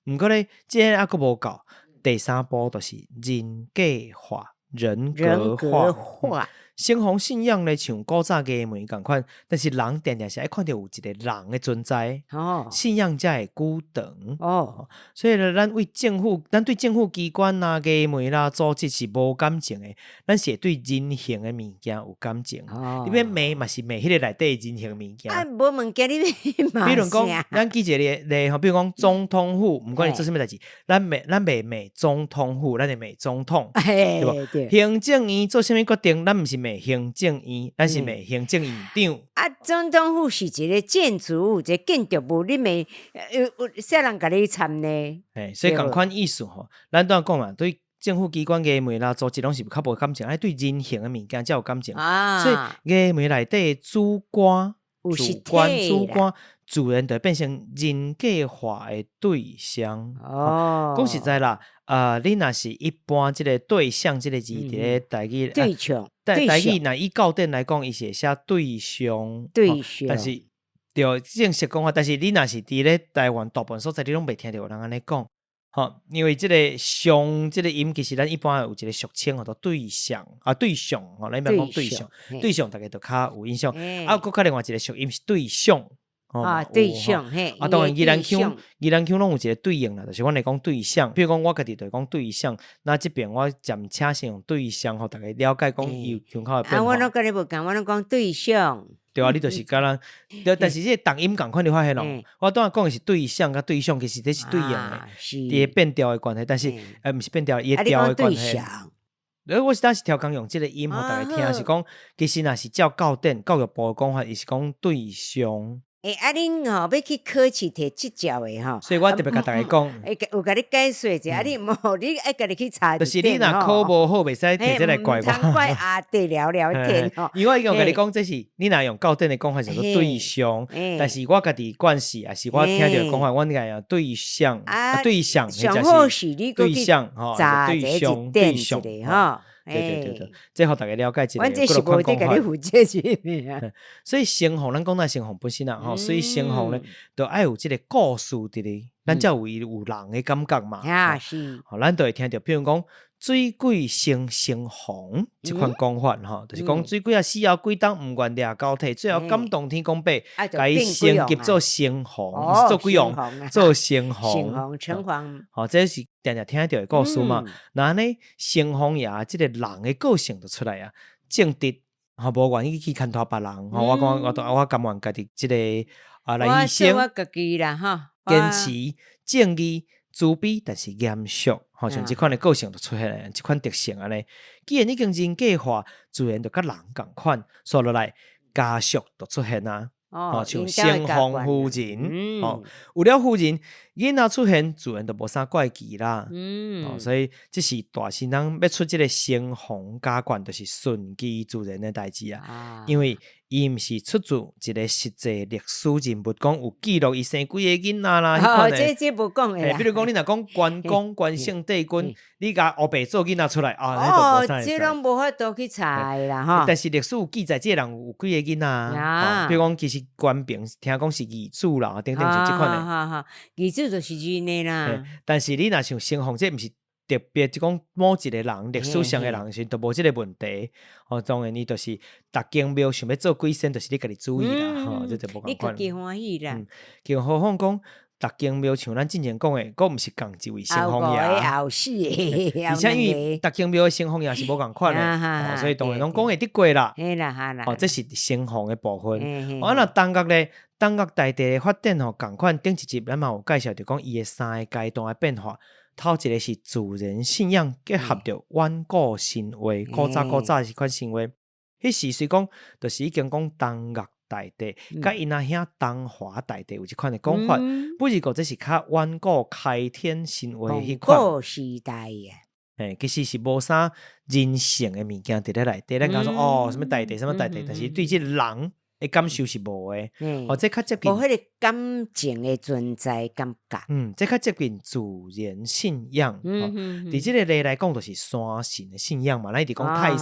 毋过咧，这还佫无够。第三步就是人格化、人格化。城隍信仰咧，像古早嘅门共款，但是人定定是爱看到有一个人的存在，信仰才会久长。所以咧，咱对政府机关啦、嘅门啦、组织是无感情的，咱是会对人形的物件有感情。你要骂嘛是骂迄个内底人形物件。无物件你骂比如讲，咱举一个例吼，比如讲总统府，毋管你做啥物代志，咱袂骂总统府，咱会骂总统，对无？行政院做啥物决定，咱毋是骂行政院，咱是骂行政院长。总统府是一个建筑物，一个建筑物，你骂有啥人甲你参呢？所以共款意思吼，咱当讲嘛，对政府机关嘅媒啦、组织拢是较无感情，爱对人形嘅物件才有感情。所以嘅媒内底主官、自然就变成人格化的对象。讲实在啦，你若是一般即个对象即个字伫咧台语，对象，台语若以校正来讲，伊是写对象，但是就正式讲话，但是你若是伫咧台湾大部分所在，你拢袂听到有人安尼讲。因为即个象即个音，其实咱一般有一个俗称叫对象对象，咱一般讲对象，大家就较有印象。佫较另外一个俗音是对象。对象嘿，当然宜兰腔拢有一个对应啦，就是阮来讲对象，比如讲我家己就讲对象，那即边我暂且先用对象，互大家了解讲伊有腔口的变化。我拢甲你无共，我拢讲对象。对啊，你就是敢若，但是即个同音共款，你发现咯？我当然讲的是对象甲对象，其实这是对应的，伊个变调的关系，但是毋是变调，伊个调的关系。我是当时调工用即个音，互大家听是讲，其实若是照教典教育部的讲法，伊是讲对象。恁吼要去考试摕执照的吼，所以我特别甲大家讲，有甲你解说者，你无你爱家己去查，就是你若考无好，袂使摕这来怪我。唔通怪阿弟聊聊天吼。因为我已经甲你讲，这是你若用教典的讲法叫做对象，但是我家己惯势啊，是我听到讲法，我应该用对象对象，上好是你对象吼，对象对象吼。对，这互大家了解一下。我这是无得甲你负责是所以成凤，咱讲那成凤本身啊，吼，所以成凤咧，都爱有这个故事伫咧，咱才有人的感觉嘛。啊，是。吼，咱都会听到，譬如讲水鬼生成凤这款讲法吼，就是讲水鬼啊死后几当毋愿掠交替，最后感动天公伯，甲伊升级做成凤，做鬼王，做成凤，成凤。吼，这是定定听到的故事嘛。那呢，成凤爷这个人的个性就出来啊，正直，吼，无愿意去牵拖别人。吼，我讲我甘愿家己这个来牺牲，我家己啦吼，坚持正义。自卑但是严肃，好像这款的个性就出现了，这款特性安尼。既然已经人格化，自然就甲人共款，所以落来家属就出现啊。像成凤夫人，有了夫人，囡仔出现，自然就无啥怪奇啦。所以这是大新人要出这个成凤家眷，就是顺其自然的代志啊。因为伊毋是出自一个实际历史人物，讲有记录伊生几个囡仔啦。这无讲的啦。比如讲，你若讲关公、关圣帝君，你甲黑白做囡仔出来啊，这拢无法度去查啦哈。但是历史有记载，这人有几个囡仔。比如讲，其实关平听讲是义子啦，等等就这款的。义子就是真的啦。但是你若像成凤，这毋是。特别就讲某一个人历史上的人是都无这个问题，当然你就是逐间庙想要做鬼神，就是你家己注意啦，这就无共款。你家己欢喜啦。就何况讲逐间庙像咱之前讲的，佫毋是共一位成凤爷，后世的，而且因为逐间庙的成凤爷是无共款的，所以当然拢讲会得过啦。这是成凤的部分。那东岳咧，东岳大地的发展共款，顶一集咱嘛有介绍，就讲伊的3个阶段的变化。头一个是自然信仰结合着远古神话，古早是款神话。迄时虽讲，就是已经讲东岳大帝，甲因阿兄东华大帝有一款的讲法。不过这是较远古开天神话迄款。古时代诶，其实是无啥人性的物件伫咧内底。咱讲说什么大帝，什么大帝，但是对这人的感受是无诶。这较接近。无迄个感情的存在感觉。这较接近自然信仰。伫这个例来讲，就是山神的信仰嘛。咱一直讲泰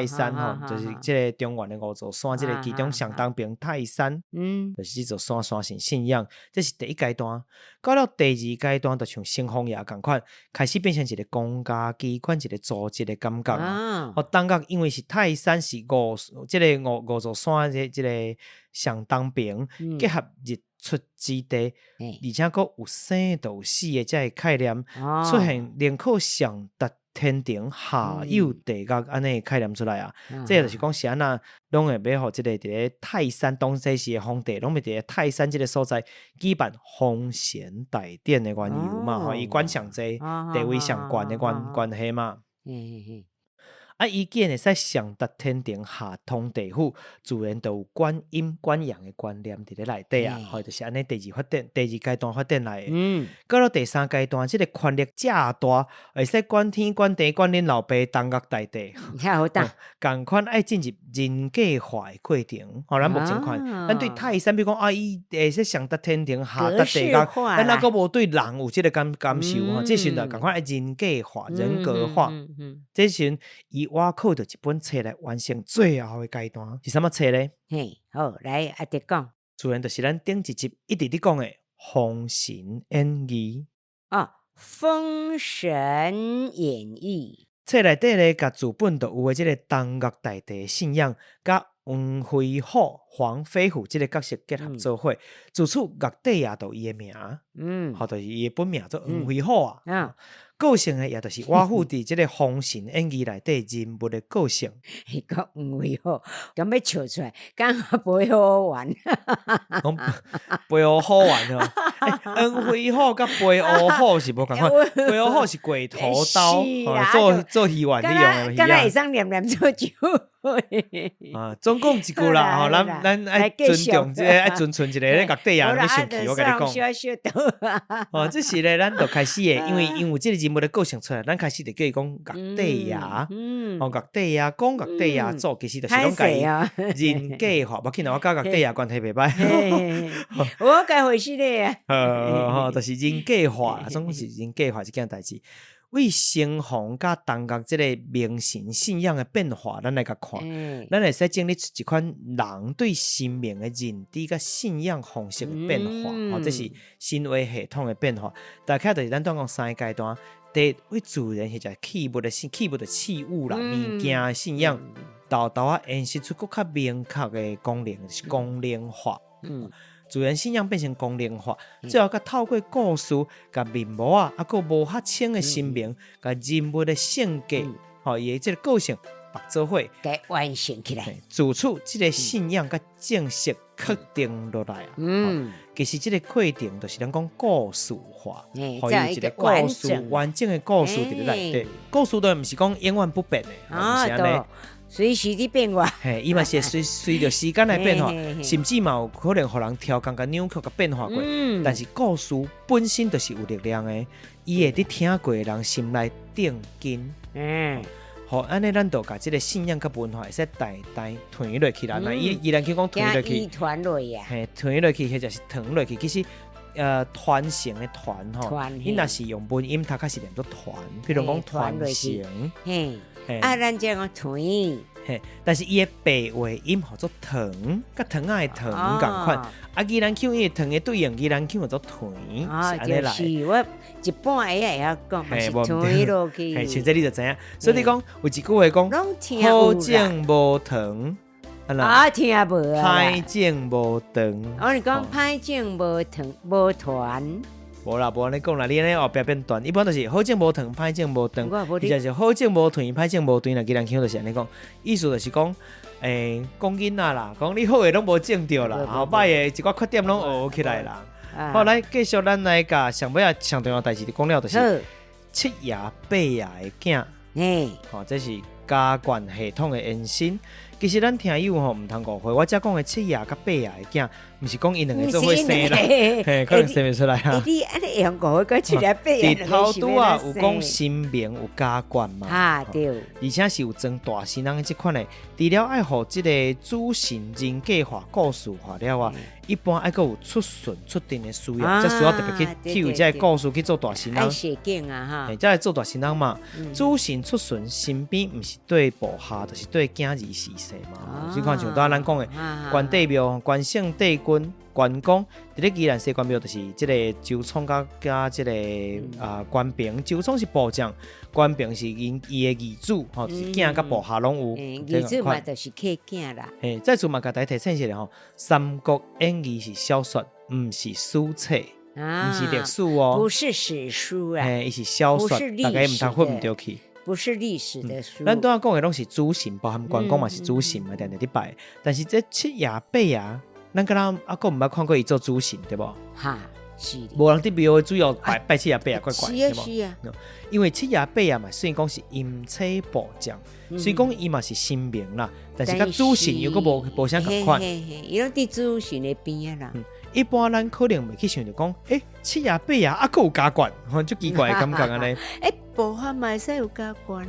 山吼，就是这个中原的5座山，这个其中上东边泰山，就是这座山神信仰。这是第一阶段。到了第二阶段，就像成凤爷共款，开始变成一个公家机关，一个组织的感觉啊。东岳因为是泰山是这个五座山这个上东边结合日出之地，而且佫有生就有死的这个概念出现，人口上达天庭，下有地狱安尼概念出来啊。这就是讲是安那，拢会要互这个伫咧泰山当时是皇帝，拢会伫咧泰山这个所在举办封神大典的原由嘛，伊管上济，地位上悬的关系嘛。伊既然会使上达天庭，下通地府，自然就有观阴观阳的观念伫咧内底啊，就是安尼第二阶段发展来的。到了第3阶段，这个权力遮大，会使管天管地管恁老爸东岳大帝，好大，共款爱进入人格化的过程。咱目前看，咱对泰山，比如讲伊会使上达天庭，下达地狱，咱那个无对人有这个感受这时阵共款爱人格化、人格化。这时阵伊挖靠着一本册来完成最后的阶段，是什么册呢？好，来阿弟讲，自然就是咱顶一集一直伫讲的《封神演义》《封神演义》册内底咧，甲主本就有的这个东岳大帝的信仰，甲黄飞虎、黄飞虎这个角色结合做伙，自此岳帝也就伊的名，就是伊的本名做黄飞虎啊。个性的也就是瓦虎伫这个封神演义内底人物的个性。伊讲黄飞虎，咁要笑出来，刚背好玩，背好玩哦。黄飞虎甲背虎是无共款，背虎是鬼头刀，做戏玩利用的戏啊。敢若会使念做酒。总共一句啦，咱咱爱尊重这个，爱尊存一个咧角底啊，要生气，我跟你讲。这是咧，咱就开始诶，因为这个人物的个性出来，咱开始就叫伊讲角底啊，角底啊，讲角底啊，做其实就是拢甲伊人格化，无紧啦，我甲角底啊关系袂歹。我该回去咧。就是人格化，总是人格化这件代志。为生活甲当下即个迷信信仰的变化，咱来甲看，咱会使整理出一款人对生命的认知甲信仰方式的变化。这是行为系统的变化。大概就是咱当讲三个阶段：第一，为自然或者器物的器物啦、物件的信仰，到延伸出更较明确的功能，就是功能化。自然信仰变成功能化，最后甲透过故事、甲面貌啊，还有无较清的生命，甲人物的性格，伊的这个个性绑做伙，该完成起来。自此，这个信仰甲正式确定落来啊。其实这个确定就是咱讲故事化，可以一个故事完整的故事伫内底。故事都毋是讲永远不变的，是安尼。随时伫变化，伊嘛是随着时间来变化，甚至嘛有可能互人调工甲扭曲甲变化过。但是故事本身就是有力量的，伊会伫听过的人心内定根。好，安尼咱就甲即个信仰甲文化会使代传落去啦。那依然去讲传落去，传落呀，传落去或者是传落去，其实传承的传吼，伊若是用文音，它开始念作传，比如讲传承。咱这讲传，但是伊的白话音叫做糖，甲糖仔的糖共款。宜兰腔伊的糖的对应，宜兰腔叫做传，是安尼来。就是我一半会晓讲，嘛是传落去。像这你就知影，所以你讲有一句话讲，好景无糖。听无啊！歹景无糖。我是讲歹景无糖无团。无啦，无安尼讲啦，你安尼后壁变短，一般都是好景无糖，歹景无长，伊就是好景无团，歹景无长啦。既然腔就是安尼讲，意思就是讲，讲囡仔啦，讲你好诶拢无种着啦，后摆诶一寡缺点拢学起来啦。好，来继续咱来甲上尾啊上重要代志，讲了就是七爷八爷诶囝，这是家眷系统诶延伸。其实咱听友毋通误会，我只讲的七爷甲八爷的囝，毋是讲因两个做伙生啦，可能生袂出来啊。你安尼用误会，七爷八爷伫头拄啊有讲神明有家眷嘛，对，而且是有装大神人即款的。除了爱互即个主神人格化、故事化了啊，一般还佫有出顺出定的需要，即需要特别去有这个故事去做大神人。爱写景啊哈，才会做大神人嘛。主神出顺，身边毋是对部下，就是对囝儿侍世嘛。即款像咱讲的关帝庙、关圣帝君、关公，伫咧宜兰西关庙就是即个周仓加即个关平。周仓是部将，关平是伊的儿子，就是囝甲部下拢有。儿子嘛就是客囝啦。再次嘛，甲大家提醒一下吼，《三国演义》是小说，毋是史册，毋是历史哦，不是史书啊，伊是小说，大家毋通混唔对去。不是历史的书。咱拄仔讲的拢是主神，包含关公嘛是主神嘛，定定伫拜。但是这七爷八爷，咱敢若还佫毋捌看过伊做主神，对无？哈，是。无人伫庙的主要拜七爷八爷，怪怪，对无？是啊。因为七爷八爷嘛，虽然讲是阴差部将，虽然讲伊嘛是神明啦，但是甲主神又佫无啥共款。伊拢伫主神的边啊啦。一般咱可能袂去想着讲，七爷八爷还佫有家眷，就奇怪的感觉安尼。部下嘛会使有家眷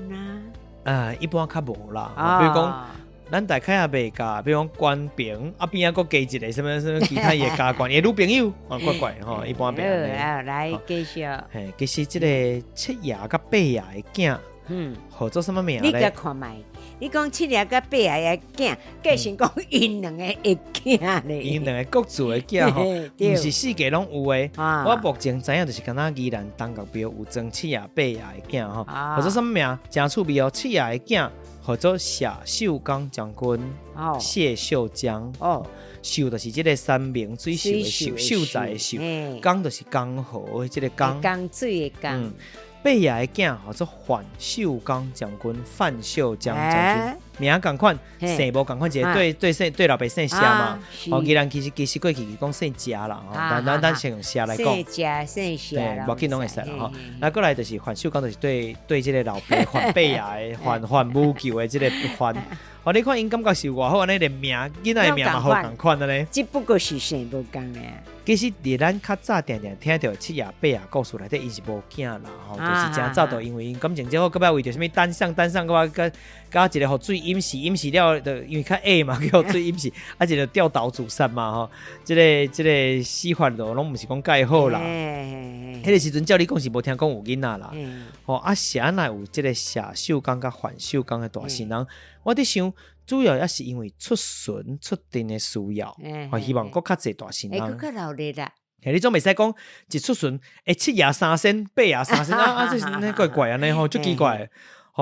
啦。一般较无啦。比如讲，咱大概也袂加，比如讲关平边仔佫加一个什么其他的家眷，女朋友怪怪吼，一般袂安尼。来继续。其实即个七爷甲八爷的囝，号做什么名咧？你甲看卖。你讲七爷甲八爷的囝，计算讲因两个的囝咧。因两个各自的囝吼，毋是四界拢有诶。我目前知影就是敢若宜兰东角庙有装七爷八爷的囝吼，号做什么名？真趣味哦！七爷的囝号做谢秀刚将军，谢秀江。秀就是即个山明水秀的秀，秀才的秀，刚就是刚好的即个刚，刚水的刚。八爷的囝叫做范秀刚将军，范秀江将军，名同款，姓无同款，一个对老爸姓谢嘛。宜兰其实过去讲姓家啦，咱先用谢来讲。姓家姓谢啦，无紧拢会使啦吼。那过来就是还秀刚就是对这个老爸还伯爷的还母舅的这个还。你看因感觉是偌好安尼，连名囡仔的名嘛好同款的咧。只不过是姓无共咧。其实伫咱较早定听到七爷八爷故事内底，因是无囝啦，就是真早就因为因感情最好，搁要为着什么单上，甲一个互水淹死了，就因为较矮嘛，叫水淹死，一个吊岛自杀嘛吼，这个死法就拢毋是讲介好啦。迄个时阵照你讲是无听讲有囡仔啦，是安那有这个谢秀刚甲范秀刚的大新人，我伫想。主要也是因为出巡出庭的需要，希望搁较济大新人。搁较热烈啦。你总袂使讲一出巡，七爷三仙，八爷三仙这是怪怪安尼吼，足奇怪。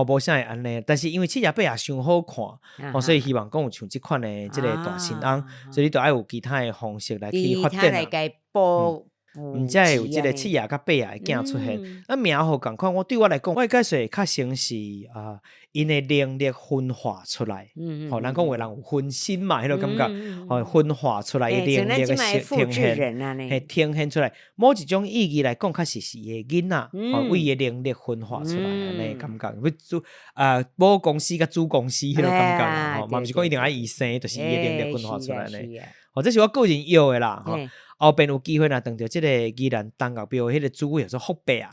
无啥会安尼，但是因为七爷八爷伤好看，所以希望讲有像即款的即个大新人，所以你都爱有其他的方式来去发展啦。毋才会有即个七爷甲八爷的囝出现。名号共款，对我来讲，我会解释较像是因的能力分化出来。咱讲有人有分身嘛，迄个感觉，分化出来的能力的呈现出来。某一种意义来讲，确实是伊的囡仔，为伊的能力分化出来安尼感觉。母公司甲子公司迄个感觉，嘛毋是讲一定爱医生，就是伊的能力分化出来呢。这是我个人要的啦。后边有机会啦，等到这个宜兰东角庙迄个主位叫做福伯啊，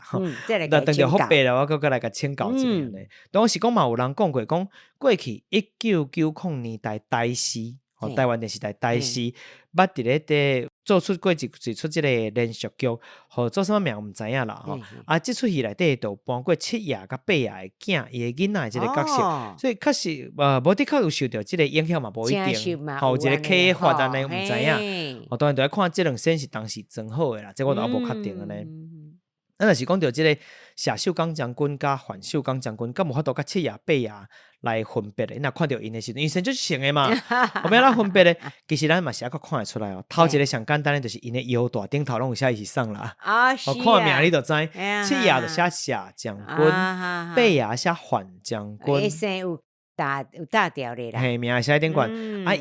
那等到福伯啦，我搁来甲请教一下呢。当时讲嘛，有人讲过，讲过去1990年代台视，台湾电视台台视，捌伫咧做出过一出这个连续剧，做什么名毋知影啦。这出戏内底就搬过七爷甲八爷的囝，伊的囡仔这个角色，所以确实无的确有受到这个影响嘛，无一定，一个启发安尼毋知影。当然就要看这两身是当时真好的啦，这我都无确定的呢。咱若是讲到这个谢秀刚将军甲范秀刚将军，敢无法度甲七爷八爷来分别的？那看到因的时阵，因生就是成的嘛，后面咱分别的，其实咱嘛是还看得出来哦。头一个上简单的就是因的腰大顶头拢有写伊是啥啦，看名你就知，七爷就写谢将军，八爷写范将军。有大条的啦，名写顶悬，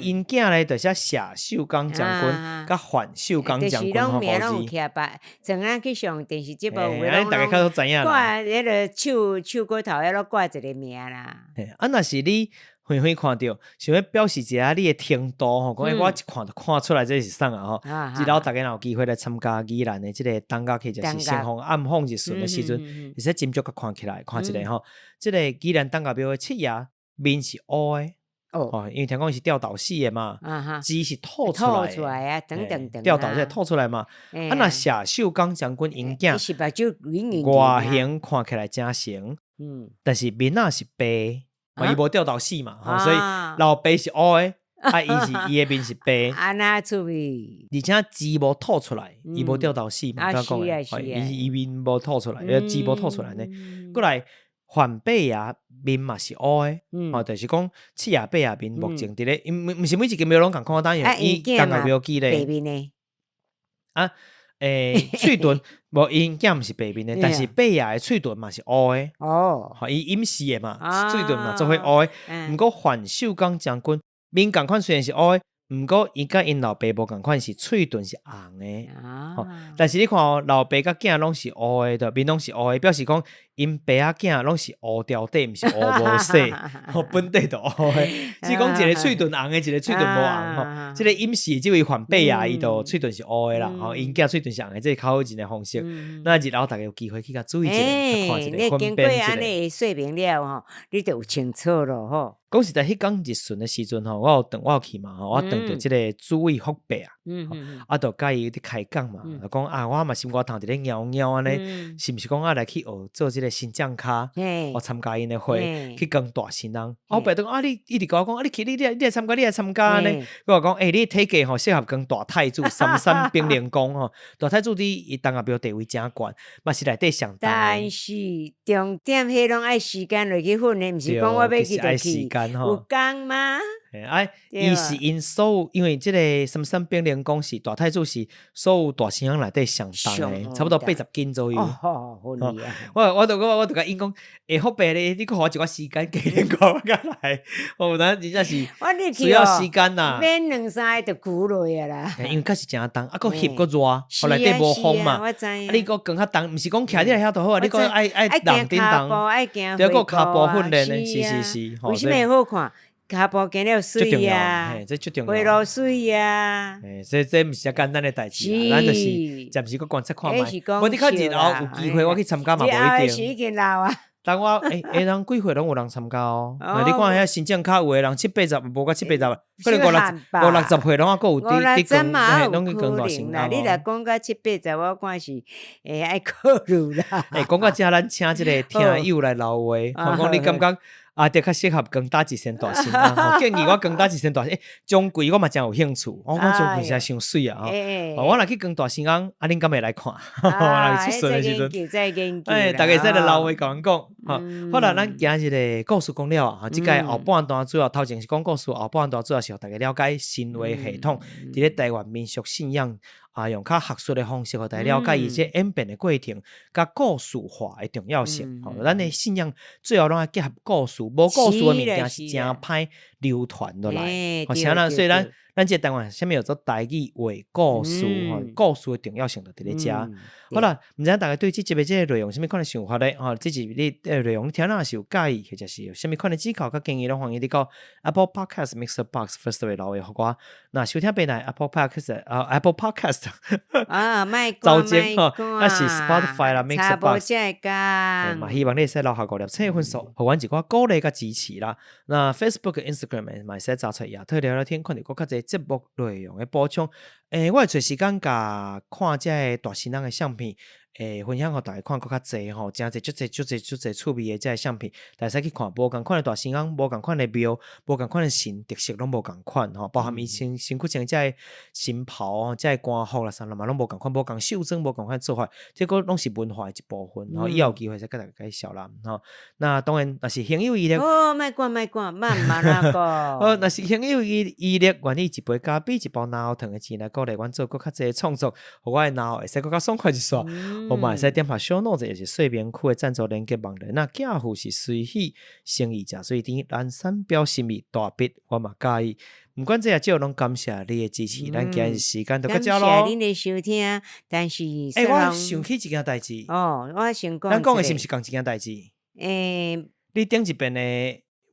因囝咧就写谢秀刚将军，甲范秀刚将军好名拢有贴吧，怎样去上电视节目，大家较都知影啦。挂迄个手骨头，迄落挂一个名啦。若是你远看到，想要表示一下你的程度吼，讲我一看就看出来这是啥啊吼。日后大家有机会来参加宜兰的这个东角去，就是盛放暗放日顺的时阵，会使斟酌甲看起来，看一下吼。这个宜兰东角庙的七爷。面是乌的因为听讲是吊倒死的嘛，鸡是吐出来啊，等等，吊倒在吐出来嘛。那谢秀刚将军因囝，外形看起来真成，但是面仔是白，伊无吊倒死嘛，所以老爸是乌的，伊的面是白，安那趣味，而且鸡无吐出来，伊无吊倒死嘛，伊面无吐出来，鸡无吐出来呢，过来。范八爷面嘛是乌的，就是讲七爷八爷面目前伫咧，毋是每一个庙拢共看单样，伊东角庙记咧。喙唇无因囝毋是白面的，但是八爷的喙唇嘛是乌的。伊隐士的嘛，喙唇嘛做伙乌的。毋过范秀刚将军面共款虽然是乌的。毋过伊甲因老爸无共款是喙唇是红的，但是你看老爸甲囝拢是乌的，面拢是乌的，表示讲因爸仔囝拢是乌掉底，毋是乌无色，本地就乌的。只讲一个喙唇红的，一个喙唇无红。这个隐士即位范八爷伊就喙唇是乌的啦，因囝喙唇是红的，这较好一的方式。那日后大家有机会去甲注意一下，看一下分辨一下。你经过安尼说明了吼，你就有清楚咯吼。讲实在，迄天日顺的时阵吼，我有去嘛吼，我等着即个主位福伯就甲伊伫开讲嘛，讲我嘛心肝头伫咧摇安尼，是毋是讲来去学做即个新将卡，我参加因的会，去跟大新人。我爸讲你一直甲我讲你来参加，你来参加呢。我讲你体格吼适合跟大太子三兵连公吼，大太子伊东角庙地位真悬，嘛是内底上大。但是重点迄拢爱时间落去训练，毋是讲我要去就去。有工吗？伊是因所有，因为即个什么兵连公是大太子是所有大神内底上重的，差不多80斤左右。好厉害！我就甲因讲，会好白咧，你给我一寡时间，给你讲我来。咱真正是需要时间呐，免2-3个就久落啊啦。因为确实真重，佫翕佫热，后来底无风嘛。你佫更较重，毋是讲徛伫遐就好啊，你佫爱人顶动，对，佫骹步训练咧，是。为什么好看？骹步行了水啊，这最重要，回落水啊，这毋是一简单的代志，咱就是暂时佫观察看觅。我伫较日后有机会，我去参加嘛，无一定。已经老啊。但我人几岁拢有人参加哦。你看遐新疆卡有诶人70-80，无到70-80，可能50-60岁拢还佫有伫讲，拢去讲大神啊。你若讲到70-80，我看是爱考虑啦。讲到遮，咱请即个听友来留话，讲你感觉？就较适合光大一身大神啊！建议我光大一身大神，中贵我嘛真有兴趣。我中贵实在伤水啊！我若去光大神讲，恁敢会来看？若去出顺的时阵，大家使来留话甲阮讲。好啦，咱今日的故事讲了啊！即个后半段主要头前是讲故事，后半段主要是互大家了解神话系统伫咧台湾民俗信仰。用较学术的方式，互大家了解伊即演变的过程，甲故事化的重要性。咱的信仰最后拢要结合故事，无故事的物件是真歹流传落来。所以咱即台湾下面有做台语话故事，故事的重要性就伫咧遮。好啦，毋知影大家对即集的即个内容有啥物款的想法咧？即集你内容你听若是有介意，或者是有啥物款的指教甲建议，拢欢迎你到 Apple Podcast、Mixer Box、Firstory 留言互我。那收听别台 Apple Podcast 卖早前那是 Spotify 啦 ，Mixer Box，嘛希望你使留下5粒星分数，互阮一寡鼓励甲支持啦。那 Facebook、Instagram 嘛使找出亚特聊聊天，看到佫较侪节目内容的补充。我会找时间甲看即个大神人的相片，分享互大家看佫较侪吼，真侪足侪趣味的即个相片，大家使去看。无共款的大神人，无共款的庙，无共款的神特色，拢无共款吼。包含伊身躯穿即个神袍、即个官服啦啥啦嘛，拢无共款，无共袖珍，无共款做法，这个拢是文化的一部分。吼，以后有机会再甲大家介绍啦。吼，那当然，若是朋友伊咧，莫管，慢那个。若是朋友伊咧，愿意一杯咖啡、一包拿糖的钱来鼓励阮做佫较侪创作，互我的脑会使佫较爽快一撮。我嘛会使点下小脑子，也是睡眠区的赞助连接网站。那家父是随喜生意食水甜，蓝山标心意大笔，我嘛介意。毋管这少，拢感谢你的支持。咱今日时间就到这咯。感谢恁的收听，但是我想起一件代志。我先讲。咱讲的是毋是同一件代志？你顶一遍的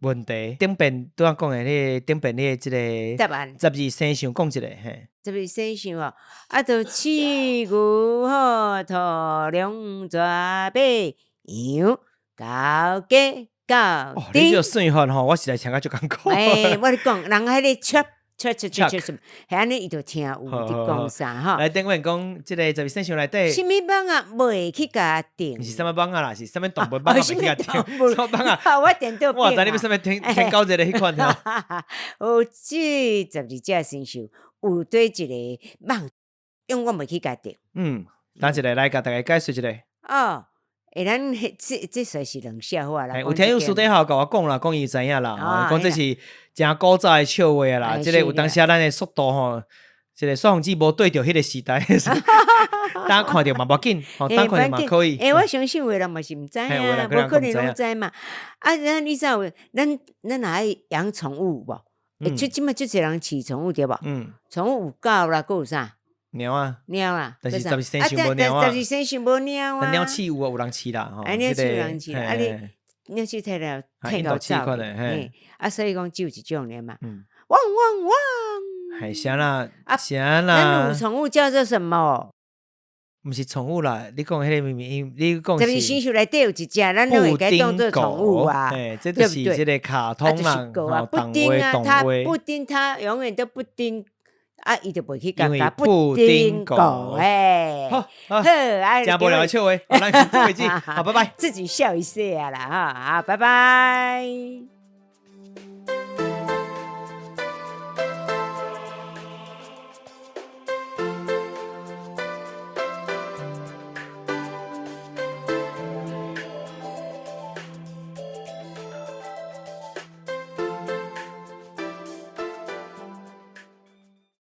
问题，顶遍拄仔讲的迄顶遍你的即个答案12生肖讲一个嘿。12生肖哦，就七牛好兔龙蛇马羊狗鸡狗猪。你就算法吼，我实在听甲足艰苦。我咧讲，人迄个切，系安尼伊就听有伫讲啥吼。来，顶面讲即个12生肖内底，什么帮啊袂去甲定？是什么帮啊啦？是什么动物帮啊？袂去甲定？什么帮啊？我定到变啊！我知你要什么天高一个迄款吼。有这12只生肖，有对一个梦，因我袂去甲定。等一个来甲大家解释一下。咱这算是两笑话啦。有听友私底下甲我讲啦，讲伊知影啦，讲这是真古早的笑话啦。即个有当时咱的速度吼，即个算法无对着迄个时代，大家看着嘛无要紧，当看着嘛可以。我相信有人嘛是毋知啊，无可能拢知嘛。你知道咱若爱养宠物无？即摆足侪人饲宠物对无？宠物有狗啦，佫有啥？猫啊，但是12生肖无猫啊，12生肖无猫啊。鸟鼠有人饲啦，鸟鼠有人饲啦，你鸟鼠摕了太搞笑了，所以讲只有一种咧嘛，汪汪汪，系啥啦？啥啦？咱有宠物叫做什么？毋是宠物啦，你讲迄个秘密，你讲12生肖内底有一只，咱都会该当做宠物啊，这就是这个卡通嘛，布丁啊，它布丁它永远都布丁。伊就袂去甲布丁狗好，真无聊的笑话，咱到此为止，好，拜拜，自己笑一下啦，好，拜拜。